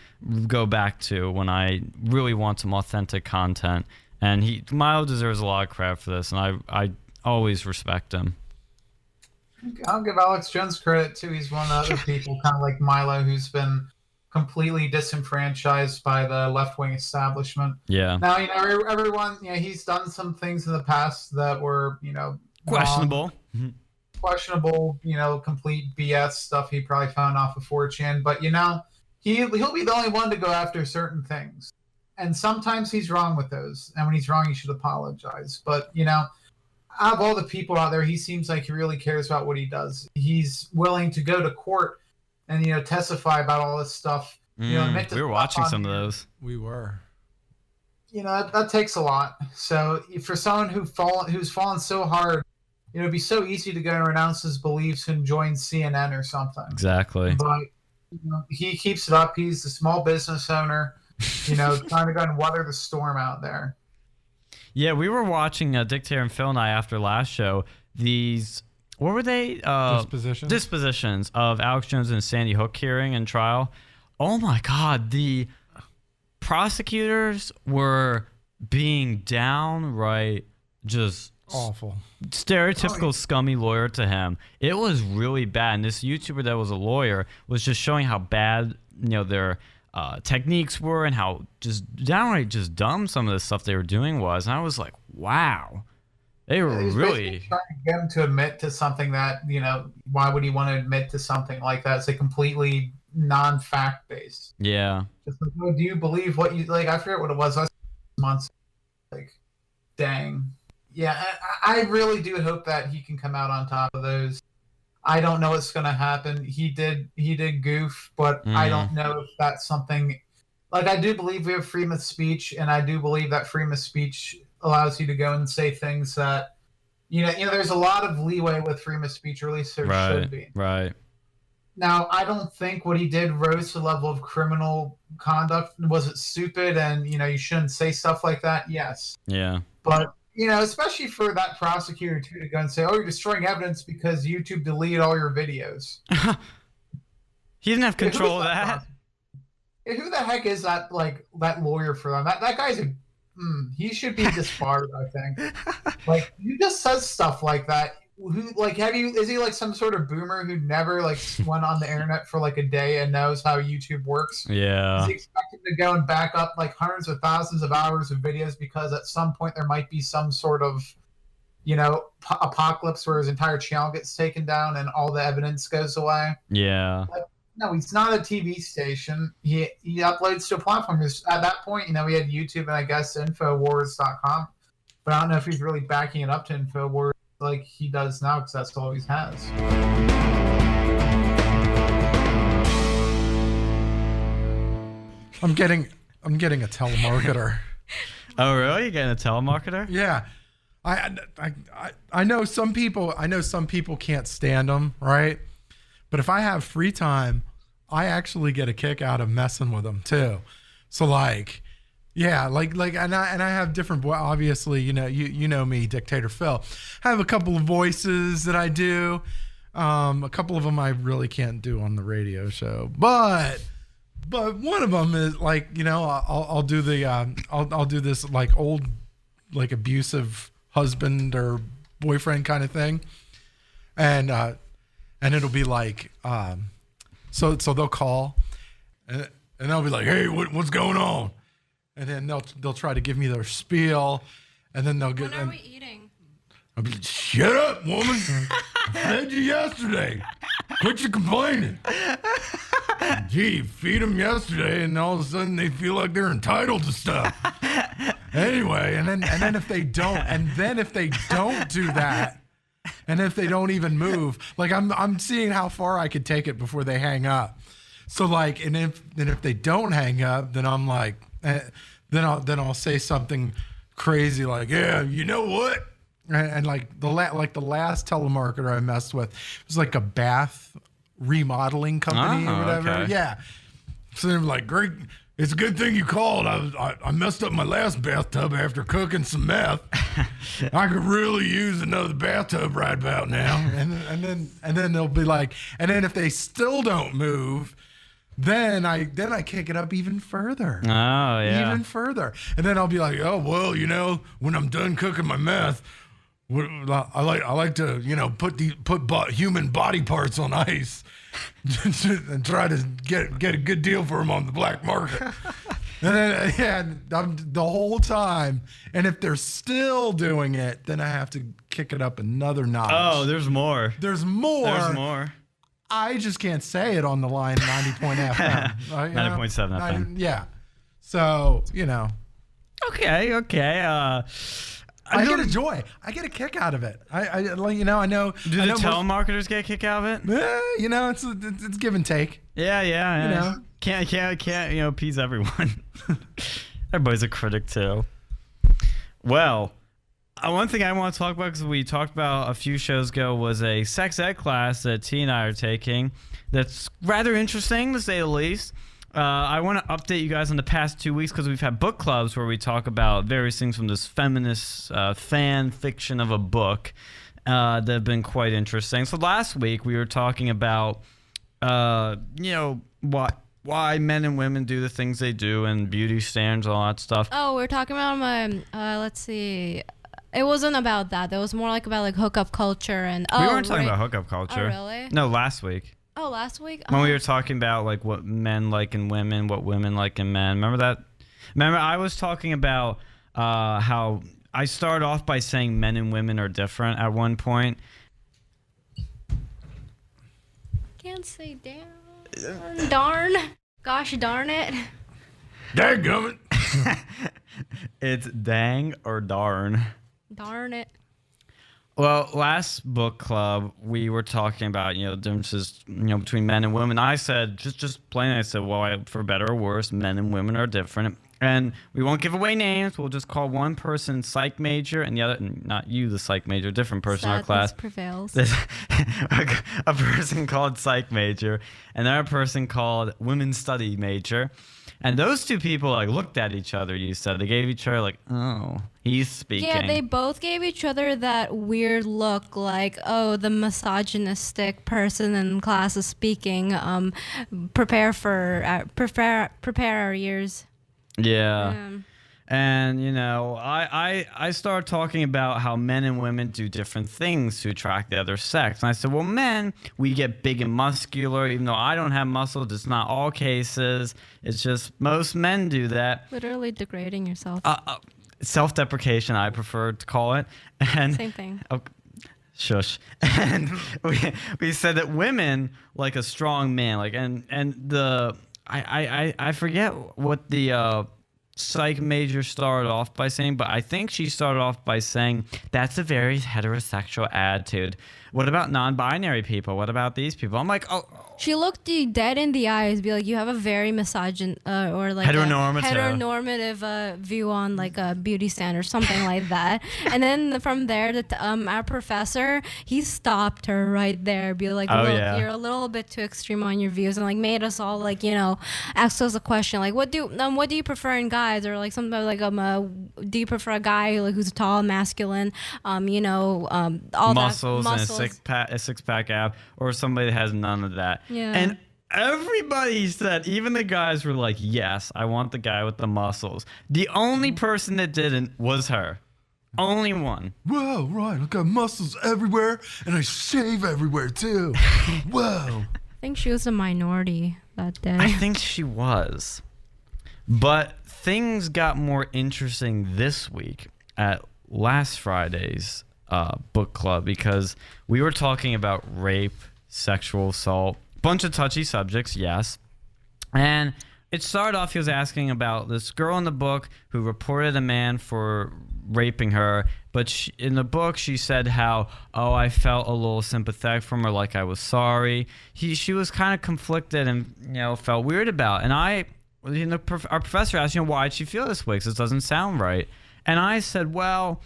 go back to when I really want some authentic content. And Milo deserves a lot of credit for this, and I always respect him. I'll give Alex Jones credit too. He's one of the other people, kind of like Milo, who's been completely disenfranchised by the left-wing establishment. Yeah. Now, everyone, he's done some things in the past that were, questionable. Questionable, complete BS stuff he probably found off of 4chan. But, he'll be the only one to go after certain things. And sometimes he's wrong with those. And when he's wrong, he should apologize. But, out of all the people out there, he seems like he really cares about what he does. He's willing to go to court and testify about all this stuff. We were watching some of those. We were. That takes a lot. So for someone who's fallen so hard, it'd be so easy to go and renounce his beliefs and join CNN or something. Exactly. But he keeps it up. He's a small business owner, trying to go and weather the storm out there. Yeah, we were watching Dictator and Phil and I after last show. What were they? Dispositions of Alex Jones and Sandy Hook hearing and trial. Oh my God, the prosecutors were being downright just awful, stereotypical scummy lawyer to him. It was really bad. And this YouTuber that was a lawyer was just showing how bad their techniques were and how just downright just dumb some of the stuff they were doing was. And I was like, wow. They were really trying to get him to admit to something that, why would he want to admit to something like that? It's a completely non-fact based. Yeah. Just like, oh, do you believe what you like? I forget what it was. Months. Like, dang. Yeah, I really do hope that he can come out on top of those. I don't know what's going to happen. He did goof, but I don't know if that's something. Like, I do believe we have freedom of speech, and I do believe that freedom of speech allows you to go and say things that, there's a lot of leeway with freedom of speech, or at least there should be. Right. Now, I don't think what he did rose to the level of criminal conduct. Was it stupid and, you shouldn't say stuff like that? Yes. Yeah. But, especially for that prosecutor, too, to go and say, oh, you're destroying evidence because YouTube deleted all your videos. He didn't have control of that. Who the heck is that, that lawyer for them? That guy's he should be disbarred, I think. Like, he just says stuff like that. Is he like some sort of boomer who never went on the internet for a day and knows how YouTube works? Yeah. Is he expected to go and back up hundreds of thousands of hours of videos because at some point there might be some sort of, apocalypse where his entire channel gets taken down and all the evidence goes away? Yeah. No, he's not a TV station. He uploads to a platform. At that point, he had YouTube and I guess Infowars.com. But I don't know if he's really backing it up to Infowars like he does now, because that's all he has. I'm getting a telemarketer. Oh, really? You're getting a telemarketer? Yeah. I know some people can't stand them, right? But if I have free time, I actually get a kick out of messing with them too. So like, yeah, and I have different, obviously, you know me, Dictator Phil. I have a couple of voices that I do. A couple of them I really can't do on the radio show, but one of them is like, I'll do this like old, like abusive husband or boyfriend kind of thing, and it'll be like, so they'll call, and they'll be like, hey, what's going on? And then they'll try to give me their spiel, and then they'll get. When are we eating? I'll be like, shut up, woman! I fed you yesterday. Quit your complaining. Gee, feed them yesterday, and all of a sudden they feel like they're entitled to stuff. Anyway, and then if they don't do that, and if they don't even move, like I'm seeing how far I could take it before they hang up. So like, and if they don't hang up, then I'm like, then I'll say something crazy like, yeah, you know what? And like the last telemarketer I messed with, it was like a bath remodeling company or whatever. Okay. Yeah. So they're like, great. It's a good thing you called. I messed up my last bathtub after cooking some meth. I could really use another bathtub right about now. And then they'll be like, and then if they still don't move, then I kick it up even further. Oh, yeah. Even further. And then I'll be like, oh, well, when I'm done cooking my meth, I like to, put human body parts on ice and try to get a good deal for them on the black market. And then, I'm the whole time. And if they're still doing it, then I have to kick it up another notch. Oh, there's more. There's more. I just can't say it on the line 90.FM. 90.7 FM. Yeah. So, Okay. I get a joy. I get a kick out of it. I know. Do the telemarketers get a kick out of it? It's give and take. Yeah. Can't appease everyone. Everybody's a critic too. Well, one thing I want to talk about, because we talked about a few shows ago, was a sex ed class that T and I are taking. That's rather interesting, to say the least. I want to update you guys on the past 2 weeks, because we've had book clubs where we talk about various things from this feminist fan fiction of a book that have been quite interesting. So last week we were talking about, why men and women do the things they do and beauty standards and all that stuff. Oh, we're talking about let's see. It wasn't about that. It was more like about hookup culture and. We weren't talking about hookup culture. Oh, really? No, last week. Oh, last week? When we were talking about what men like in women, what women like in men. Remember that? Remember I was talking about how I started off by saying men and women are different at one point. Can't say darn. Gosh darn it. Dadgummit. It's dang or darn. Darn it. Well, last book club, we were talking about, the differences, between men and women. I said, just plain, I said, well, for better or worse, men and women are different. And we won't give away names. We'll just call one person psych major and the other, not you, the psych major, different person in our class. Prevails. A person called psych major, and another person called women's study major. And those two people looked at each other, you said. They gave each other oh, he's speaking. Yeah, they both gave each other that weird look like, oh, the misogynistic person in class is speaking. Prepare our ears. Yeah. And, I started talking about how men and women do different things to attract the other sex. And I said, well, men, we get big and muscular, even though I don't have muscles. It's not all cases. It's just most men do that. Literally degrading yourself. Self-deprecation, I prefer to call it. And Same thing. Shush. And we said that women like a strong man, like and the I forget what the psych major started off by saying, but I think she started off by saying that's a very heterosexual attitude. What about non-binary people? What about these people? I'm like, oh. She looked you dead in the eyes, be like, you have a very misogyn or like heteronormative view on like a beauty standard, something like that. And then from there, our professor, he stopped her right there, be like, look, you're a little bit too extreme on your views, and like made us all like, you know, ask us a question like, what do you prefer in guys, or like something like do you prefer a guy like who's tall, masculine, you know, all muscles that and a six-pack ab, or somebody that has none of that. Yeah. And everybody said, even the guys were like, yes, I want the guy with the muscles. The only person that didn't was her. Only one. Whoa, right. I got muscles everywhere, and I shave everywhere, too. Whoa. I think she was a minority that day. I think she was. But things got more interesting this week at last Friday's book club, because we were talking about rape, sexual assault, bunch of touchy subjects, yes. And it started off, he was asking about this girl in the book who reported a man for raping her, but in the book she said how, oh, I felt a little sympathetic from her, like I was sorry. She was kind of conflicted and, you know, felt weird about it. And our professor asked, you know, why'd she feel this way? Because it doesn't sound right. And I said, well,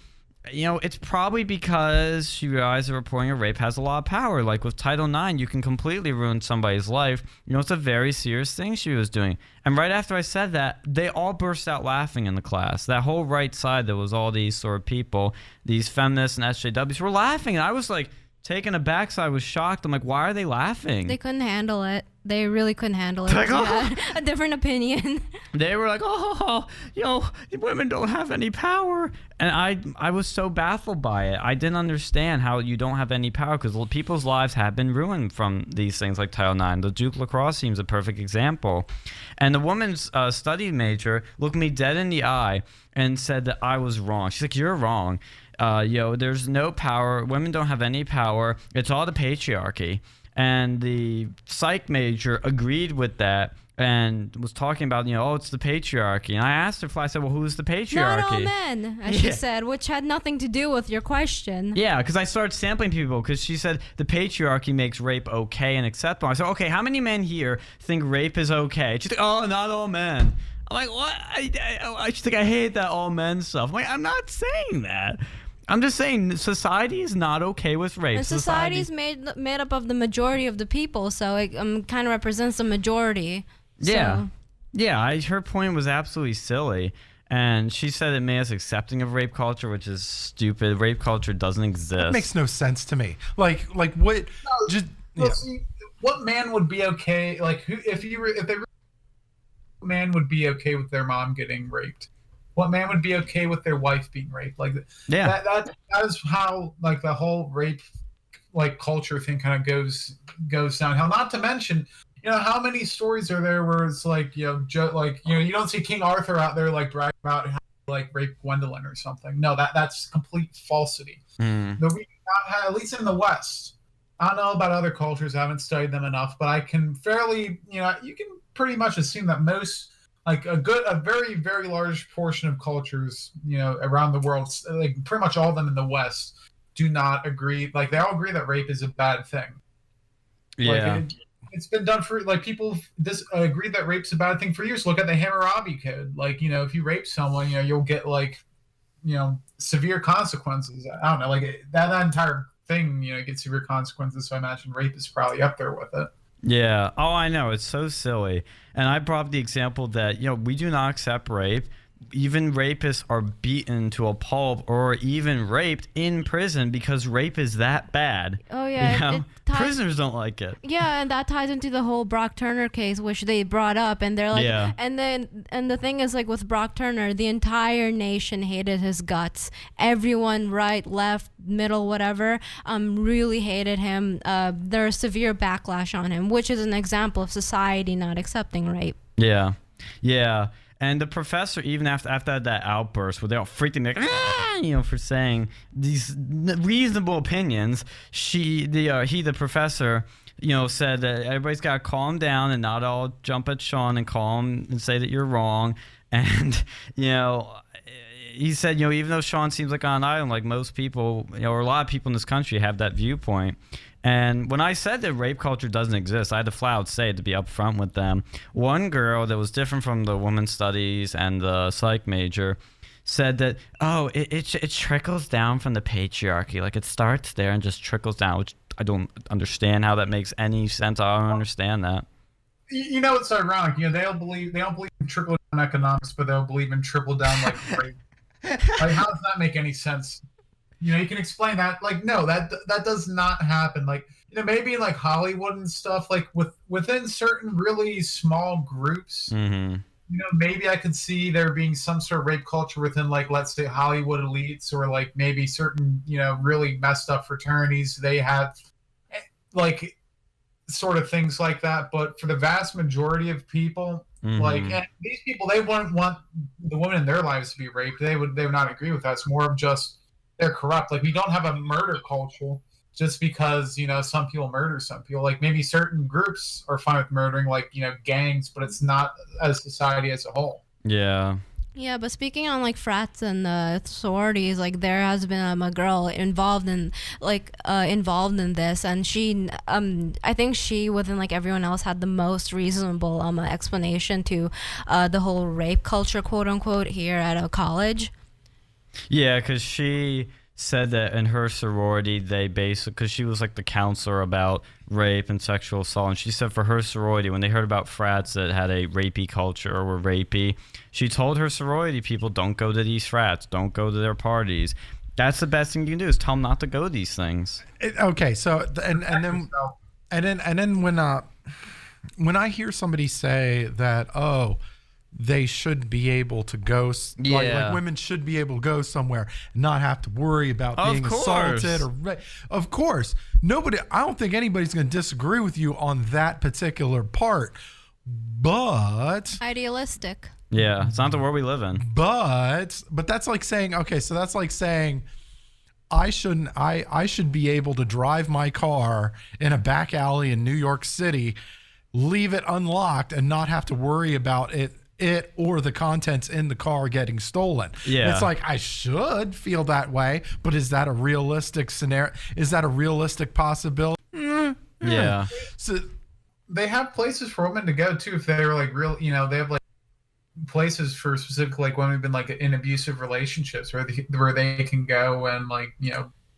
you know, it's probably because she realized that reporting a rape has a lot of power. Like with Title IX, you can completely ruin somebody's life. You know, it's a very serious thing she was doing. And right after I said that, they all burst out laughing in the class. That whole right side, that was all these sort of people, these feminists and SJWs were laughing. And I was like taken aback, so I was shocked. I'm like, why are they laughing? They couldn't handle it. They really couldn't handle it. Like, They had a different opinion. They were like, oh, you know, women don't have any power. And I was so baffled by it. I didn't understand how you don't have any power, because people's lives have been ruined from these things like Title IX. The Duke lacrosse seems a perfect example. And the woman's study major looked me dead in the eye and said that I was wrong. She's like, you're wrong. There's no power. Women don't have any power. It's all the patriarchy. And the psych major agreed with that and was talking about, you know, oh, it's the patriarchy. And I asked her, I said, well, who's the patriarchy? Not all men, as she said, which had nothing to do with your question. Yeah, because I started sampling people, because she said the patriarchy makes rape okay and acceptable. I said, okay, how many men here think rape is okay? She's like, oh, not all men. I'm like, what? She's like, I hate that all men stuff. I'm like, I'm not saying that. I'm just saying society is not okay with rape. And society is made up of the majority of the people, so it kind of represents the majority. Yeah. So. Yeah, her point was absolutely silly. And she said it made us accepting of rape culture, which is stupid. Rape culture doesn't exist. That makes no sense to me. Like what? See, what man would be okay? Like, what man would be okay with their mom getting raped? What man would be okay with their wife being raped? Like, yeah, that is how like the whole rape like culture thing kind of goes downhill. Not to mention, you know, how many stories are there where it's like, you know, you don't see King Arthur out there like bragging about how he, like raped Gwendolyn or something. No, that's complete falsity. Mm. But we do not have, at least in the West. I don't know about other cultures. I haven't studied them enough, but I can fairly, you know, you can pretty much assume that most, like a very, very large portion of cultures, you know, around the world, like pretty much all of them in the West, do not agree. Like, they all agree that rape is a bad thing. Yeah. Like, it's been done for, like, people agree that rape's a bad thing for years. Look at the Hammurabi Code. Like, you know, if you rape someone, you know, you'll get, like, you know, severe consequences. I don't know, like, that entire thing, you know, gets severe consequences. So I imagine rape is probably up there with it. Yeah. Oh, I know. It's so silly. And I brought up the example that, you know, we do not accept rape. Even rapists are beaten to a pulp or even raped in prison because rape is that bad. Oh, yeah. You know? Prisoners don't like it. Yeah, and that ties into the whole Brock Turner case, which they brought up. And they're like, yeah. And the thing is, like, with Brock Turner, the entire nation hated his guts. Everyone, right, left, middle, whatever, really hated him. There's severe backlash on him, which is an example of society not accepting rape. Yeah. Yeah. And the professor, even after that outburst, where they're all freaking like, for saying these reasonable opinions, the professor, said that everybody's got to calm down and not all jump at Sean and call him and say that you're wrong. And, he said, even though Sean seems like on an island, like most people, or a lot of people in this country have that viewpoint. And when I said that rape culture doesn't exist, I had to flat out say it to be upfront with them. One girl that was different from the women's studies and the psych major said that, it trickles down from the patriarchy. Like, it starts there and just trickles down, which I don't understand how that makes any sense. I don't understand that. It's ironic. They don't believe in trickle down economics, but they'll believe in trickle down like rape. Like, how does that make any sense? You can explain that. Like, no, that does not happen. Like, maybe in like Hollywood and stuff, like within certain really small groups, maybe I could see there being some sort of rape culture within, like, let's say Hollywood elites, or like maybe certain, really messed up fraternities. They have like sort of things like that. But for the vast majority of people, like, and these people, they wouldn't want the women in their lives to be raped. They would not agree with that. It's more of just they're corrupt. Like, we don't have a murder culture just because, some people murder some people. Like, maybe certain groups are fine with murdering, like, gangs, but it's not as society as a whole. Yeah. Yeah, but speaking on like frats and sororities, like there has been a girl involved in this, and she, I think she, within like everyone else, had the most reasonable explanation to the whole rape culture, quote unquote, here at a college. Yeah, because she said that in her sorority, because she was like the counselor about rape and sexual assault, and she said for her sorority, when they heard about frats that had a rapey culture or were rapey, she told her sorority people, don't go to these frats, don't go to their parties. That's the best thing you can do, is tell them not to go to these things. Okay, so and then when I hear somebody say that, they should be able to go, like women should be able to go somewhere and not have to worry about being assaulted of course. I don't think anybody's going to disagree with you on that particular part, but idealistic. Yeah, it's not the world we live in. But that's like saying, okay, so that's like saying I should be able to drive my car in a back alley in New York City, leave it unlocked, and not have to worry about it or the contents in the car getting stolen. Yeah. It's like, I should feel that way, but is that a realistic scenario? Is that a realistic possibility? Yeah. So they have places for women to go too, if they're like real, they have like places for specifically like women who've been like in abusive relationships where they can go, and like,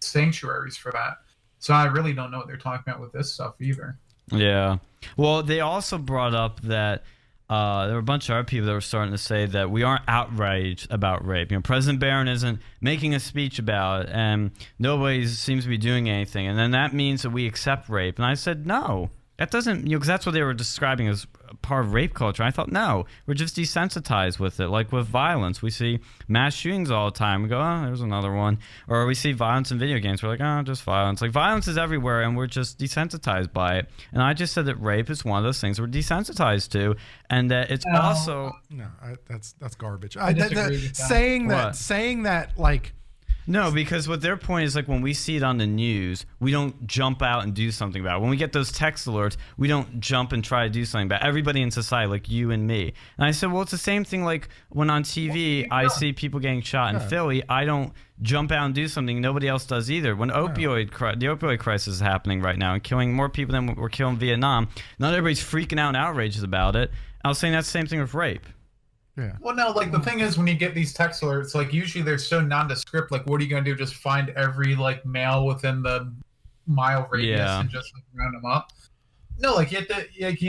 sanctuaries for that. So I really don't know what they're talking about with this stuff either. Yeah. Well, they also brought up that there were a bunch of other people that were starting to say that we aren't outraged about rape. President Barron isn't making a speech about it, and nobody seems to be doing anything. And then that means that we accept rape. And I said, no, that doesn't, because that's what they were describing as part of rape culture. I thought, no, we're just desensitized with it. Like with violence, we see mass shootings all the time. We go, oh, there's another one. Or we see violence in video games. We're like, oh, just violence. Like, violence is everywhere, and we're just desensitized by it. And I just said that rape is one of those things we're desensitized to, and that it's also that's garbage. I disagree with that. Saying that like. No, because what their point is, like, when we see it on the news, we don't jump out and do something about it. When we get those text alerts, we don't jump and try to do something about it. Everybody in society, like you and me. And I said, well, it's the same thing like when on TV I see people getting shot in Philly. I don't jump out and do something nobody else does either. When the opioid crisis is happening right now and killing more people than were killed in Vietnam, not everybody's freaking out and outraged about it. I was saying that's the same thing with rape. Yeah. Well, no, like the thing is, when you get these text alerts, like usually they're so nondescript. Like, what are you going to do? Just find every like male within the mile radius and just like round them up? No, like you have to, like,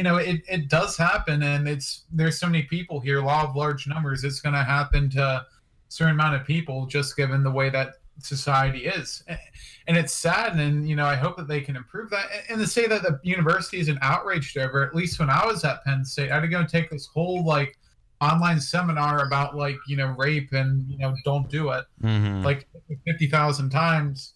it does happen, and there's so many people here, law of large numbers. It's going to happen to a certain amount of people, just given the way that society is, and it's sad. And I hope that they can improve that. And to say that the university isn't outraged over, at least when I was at Penn State, I had to go and take this whole like online seminar about like rape and don't do it, like 50,000 times.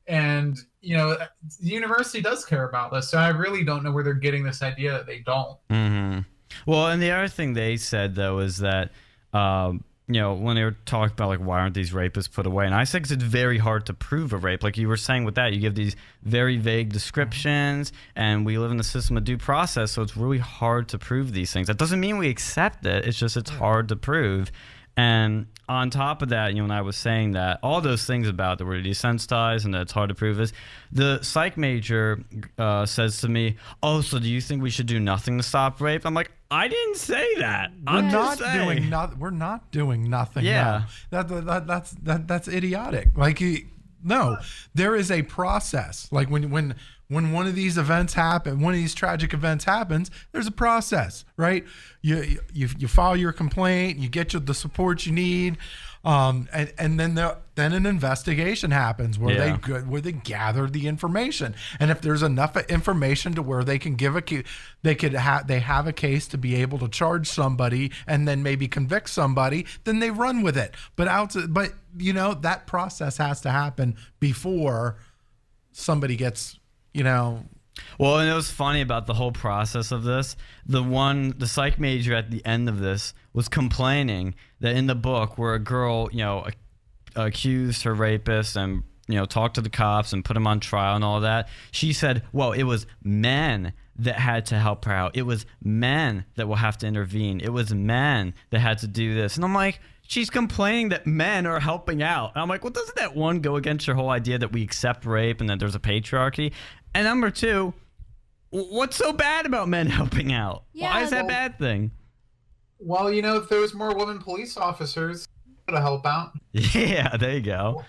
And the university does care about this, so I really don't know where they're getting this idea that they don't. Well, and the other thing they said though is that, when they were talking about like why aren't these rapists put away, and I said 'cause it's very hard to prove a rape. Like you were saying with that, you give these very vague descriptions, and we live in a system of due process, so it's really hard to prove these things. That doesn't mean we accept it. It's just it's hard to prove. And on top of that, when I was saying that, all those things about that we're desensitized and that it's hard to prove is, the psych major says to me, oh, so do you think we should do nothing to stop rape? I'm like, I didn't say that. We're not doing nothing. Yeah. No. That's idiotic. Like, no, there is a process. Like when one of these events happen, one of these tragic events happens, there's a process, right? You file your complaint, you get the support you need, and then an investigation happens where they gather the information, and if there's enough information to where they can they have a case to be able to charge somebody and then maybe convict somebody, then they run with it. But that process has to happen before somebody gets. Well, and it was funny about the whole process of this. The psych major at the end of this was complaining that in the book where a girl, accused her rapist and, talked to the cops and put him on trial and all that, she said, well, it was men that had to help her out. It was men that will have to intervene. It was men that had to do this. And I'm like, she's complaining that men are helping out. And I'm like, well, doesn't that one go against your whole idea that we accept rape and that there's a patriarchy? And number two, what's so bad about men helping out? Yeah, why is that a bad thing? Well, if there was more women police officers to help out. Yeah, there you go.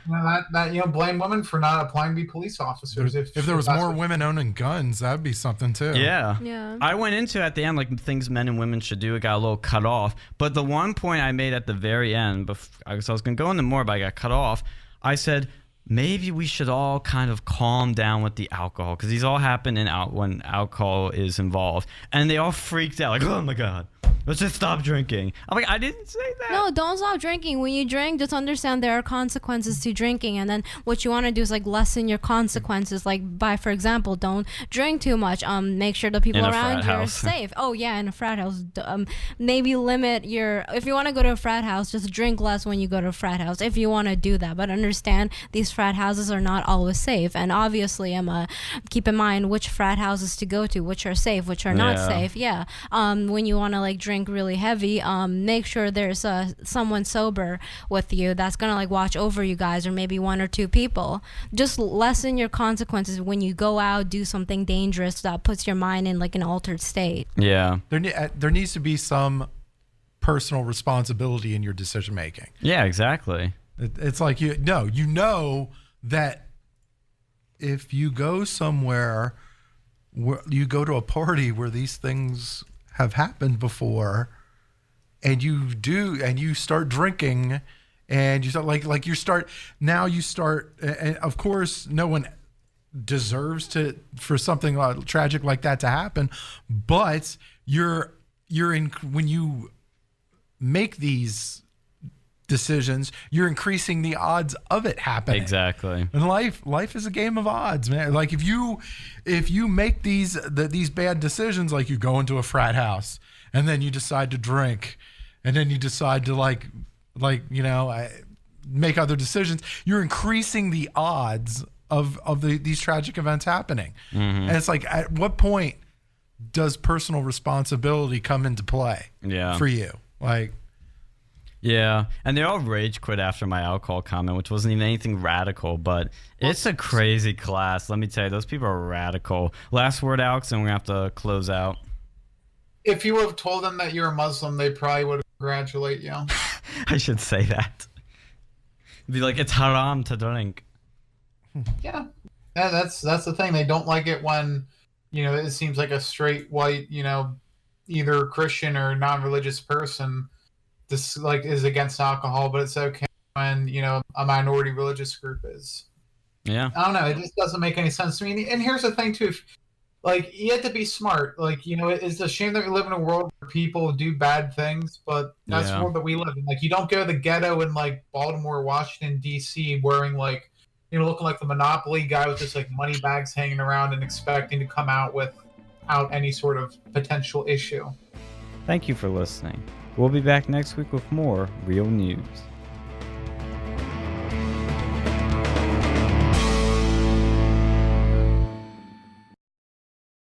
Blame women for not applying to be police officers. If there was more women owning guns, that'd be something too. Yeah. Yeah. I went into at the end like things men and women should do. It got a little cut off. But the one point I made at the very end, I was going to go into more, but I got cut off. I said, maybe we should all kind of calm down with the alcohol, because these all happen when alcohol is involved, and they all freaked out like, oh my god, let's just stop drinking. I'm like, I didn't say that. No, don't stop drinking. When you drink, just understand there are consequences to drinking, and then what you want to do is like lessen your consequences, like by, for example, don't drink too much. Make sure the people around you are safe. Oh yeah, in a frat house, maybe limit if you want to go to a frat house, just drink less when you go to a frat house if you want to do that. But understand these frat houses are not always safe, and obviously keep in mind which frat houses to go to, which are safe, which are not safe. Yeah. When you want to like drink really heavy, make sure there's someone sober with you that's gonna like watch over you guys, or maybe one or two people. Just lessen your consequences when you go out, do something dangerous that puts your mind in like an altered state. Yeah. There needs to be some personal responsibility in your decision making. Yeah, exactly. It's like you know that if you go somewhere, where you go to a party where these things have happened before, and you start drinking, and you start and of course no one deserves for something tragic like that to happen, but when you make these decisions, you're increasing the odds of it happening. Exactly. And life is a game of odds, man. Like if you make these bad decisions, like you go into a frat house and then you decide to drink, and then you decide to make other decisions, you're increasing the odds of these tragic events happening. Mm-hmm. And it's like, at what point does personal responsibility come into play? Yeah. For you? Like, yeah, and they all rage quit after my alcohol comment, which wasn't even anything radical, but it's a crazy class. Let me tell you, those people are radical. Last word, Alex, and we're going to have to close out. If you would have told them that you're a Muslim, they probably would congratulate you. I should say that. Be like, it's haram to drink. Yeah, that's the thing. They don't like it when, it seems like a straight white, either Christian or non-religious person this is against alcohol, but it's okay when a minority religious group is. Yeah, I don't know, it just doesn't make any sense to me. And here's the thing too, you have to be smart. It's a shame that we live in a world where people do bad things, but that's the world that we live in. You don't go to the ghetto in Baltimore, Washington DC wearing looking like the Monopoly guy with just money bags hanging around and expecting to come out without any sort of potential issue. Thank you for listening. We'll be back next week with more real news.